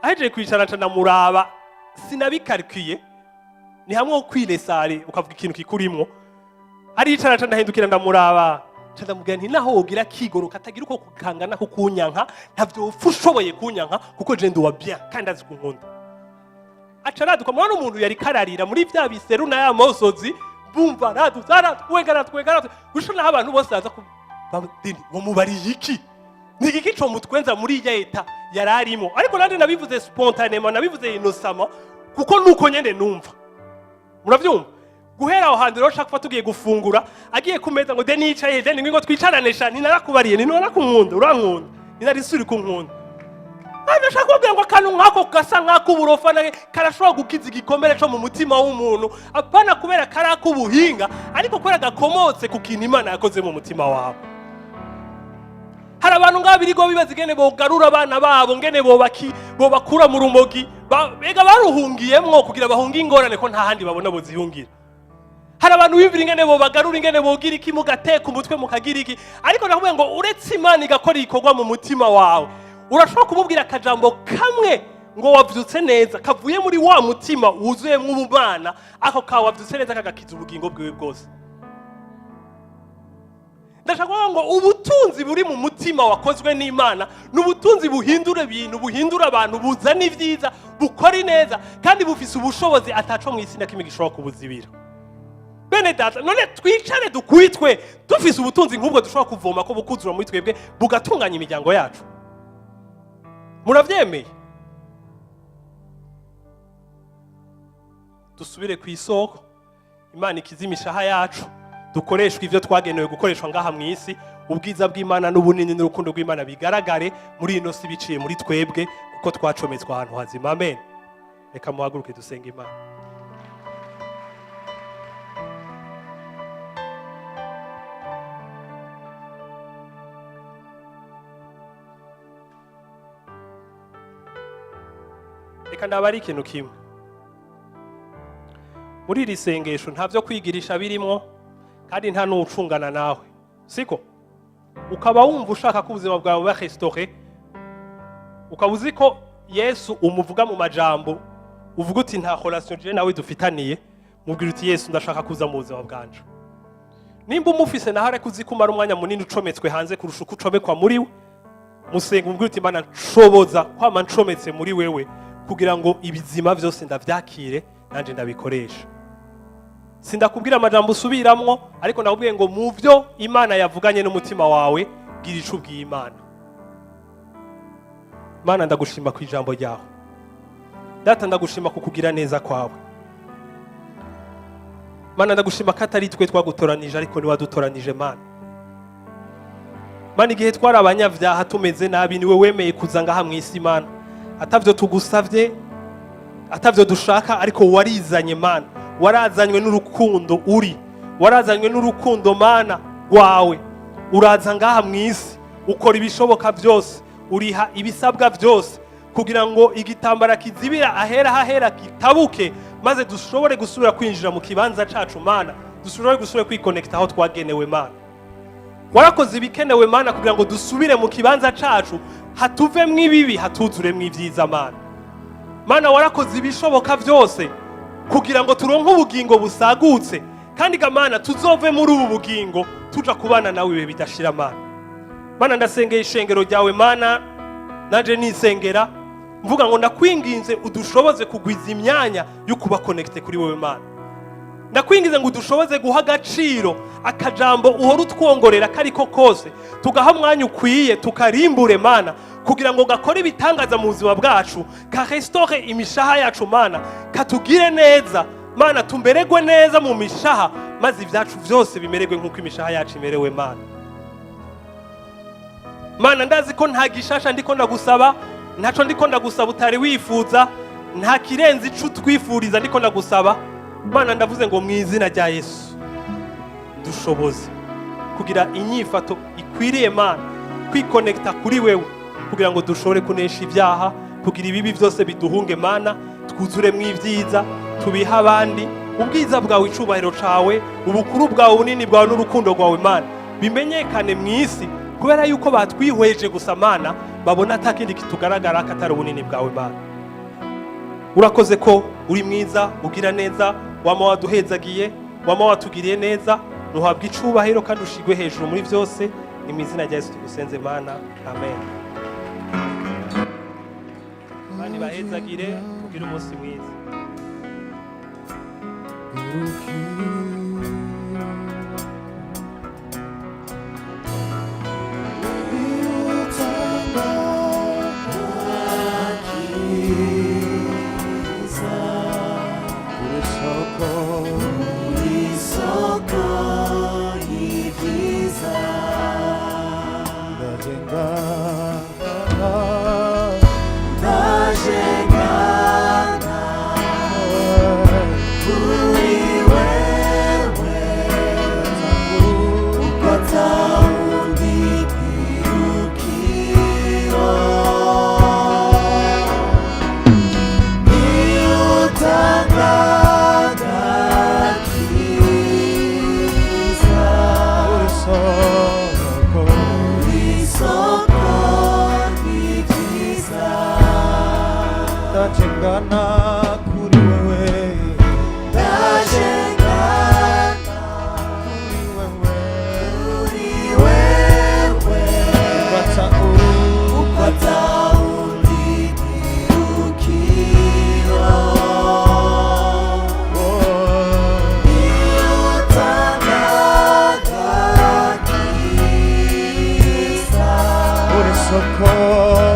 ahejeje kwicara aca namuraba sinabikarkiye ni hamwe kwiresare ukavuga ikintu kikurimwo aricara aca ndahindukira ndamuraba aca ndamubwira nti naho wogira kigoroka atagira uko kukangana ko kunyanka ntavyo ushoboye kunyanka kuko je ndi wa bien kandi azi kunkunda aca raduka mwana umuntu yari kararira muri vya biseru na ya mosozi bumva raduzara twegara gushona abantu bose baza Deni wo mubariye iki ni iki cyo mutwenza muri ya eta yararimo ariko nande nabivuze spontanément nabivuze innocemment kuko nuko nyene numva muravyumva guhera aho handi rero shaka tugiye gufungura agiye kumeza ngo Deni yicaye Deni ngo twicaranesha ni narakubariye ni nona kunkunda urankunda ni nari suri kunkunda ndashaka kubwira ngo akantu nkako gasa nkako uburofa karashobora gukiza igikomere cyo mu mutima w'umuntu apana kubera karako ubuhinga ariko kubera gakomotse ku kintu Imana yakoze mu mutima wawe hari abantu ngabirigo bibaza igene bogarura abana babo ngene bobakura mu rumogi bega baruhungiyemwo kugira bahunge ingorane ko nta handi babona bozihungira hari abantu bivira ingene bobagarura ingene bogira iki mugateka umutwe mukagira iki ariko nakubwira ngo uretse Imana igakora ikorwa mu mutima wawe urashobora kumubwira akajambo kamwe ngo wavyutse neza kavuye muri wa mutima wuzuyemwo ubumana ako kawavyutse neza kagakiza ubugingo bwiwe bwose ndashaka ngo ubutunzi buri mu mutima wakozwe n'Imana n'ubutunzi buhindura ibintu buhindura abantu buzana ivyiza bukora neza kandi bufise ubushobozi ataco mw'isi na kimwe gishobora kubuzibira bene data none twicare dukwitwe dufise ubutunzi nk'ubwo dushobora kuvoma ko bukuzura muri twebwe bugatunganya imiryango yacu muravyemeye dusubire ku isoko Imana ikizimishaha yacu dukoreshwa ivyo twagenewe gukoreshwa ngaha mw'isi ubwiza bw'Imana n'ubunini n'urukundo rw'Imana bigaragare muri ino si biciye muri twebwe kuko twacometswe ahantu hazima amen reka muhaguruke dusenga Imana reka ndabari ikintu kimwe muri iri sengesho ntavyo kwigirisha birimo kandi nta n'ucungana nawe siko ukaba wumva ushaka ko ubuzima bwawe buba restauré ukaba uzi ko Yesu umuvuga mu majambo uvuga uti nta relation je nawe dufitaniye mubwira uti Yesu ndashaka kuza mu buzima bwanje nimba umufise naho ariko uzi kumara umwanya munini ucometswe hanze kurusha uko ucomekwa muri we musenga mubwira uti Imana nshoboza kwama ncometse muri wewe kugira ngo ibizima vyose ndavyakire nanje ndabikoresha sindakubwira amajambo usubiramwo ariko nakubwiye ngo mu byo Imana yavuganye n'umutima wawe gira ico ubwiye Imana Mana ndagushima ku ijambo ryawe data ndagushima kukugira neza kwawe Mana ndagushima ko atari twe twagutoranije ariko ni wadutoranije Mana Mana igihe twari abanyavyaha tumeze nabi niwe wemeye kuza ngaha mw'isi Mana atavyo tugusavye atavyo dushaka ariko warizanye Mana warazanywe n'urukundo warazanywe n'urukundo Mana rwawe uraza ngaha mw'isi ukora ibishoboka byose uriha ibisabwa byose kugira ngo igitambara kizibira ahera kitabuke maze dushobore gusubira kwinjira mu kibanza cacu Mana dushobore gusubira kwiconnecta aho twagenewe Mana warakoze ibikenewe Mana kugira ngo dusubire mu kibanza cacu hatuvemwo ibibi hatuzuremwo ivyiza Mana warakoze ibishoboka byose kugira ngo turonke ubugingo busagutse kandi Mana tuzove muri ubu bugingo tuja kubana nawe ibihe bidashira Mana ndasengeye ishengero ryawe Mana naje nisengera mvuga ngo ndakwinginze udushoboze kugwiza imyanya yo kuba connecte kuri wewe Mana ndakwingize ngo udushoboze guha agaciro akajambo uhora utwongorera kariko kose tugaha mwanya ukwiye tukarimbure Mana kugira ngo gakore ibitangaza mu buzima bwacu ka restore imishaha yacu Mana katugire neza Mana tumberegwe neza mu mishaha maze ibyacu byose bimererwe nk'uko imishaha yacu imerewe Mana Mana ndazi ko nta gishasha ndiko ndagusaba, ntaco ndiko ndagusaba utari wifuza, nta kirenze ico twifuriza ndiko ndagusaba. Mana ndavuze ngo mu izina rya Yesu dushoboze kugira inyifato ikwiriye Mana, kwikonekta kuri wewe kugira ngo dushobore kunesha ibyaha, kugira ibibi byose biduhunge Mana, twuzure mu ibyiza, tubiha abandi. Ubwiza bwawe, icubahiro cawe, ubukuru bwawe, ubunini bwawe n'urukundo rwawe Mana bimenyekane mu isi, kubera yuko batwihweje gusa Mana, babona atakindi kitugaragara katari ubunini bwawe Mana. Urakoze ko uri mwiza, ugira neza, wama waduhezagiye, wama watugiriye neza. Nuhabwa icubahiro kandi ushigwe hejuru muri byose. Mu izina rya Yesu tugusenze Mana, amen. Bani bahezagire, kugira umunsi mwiza. socorro.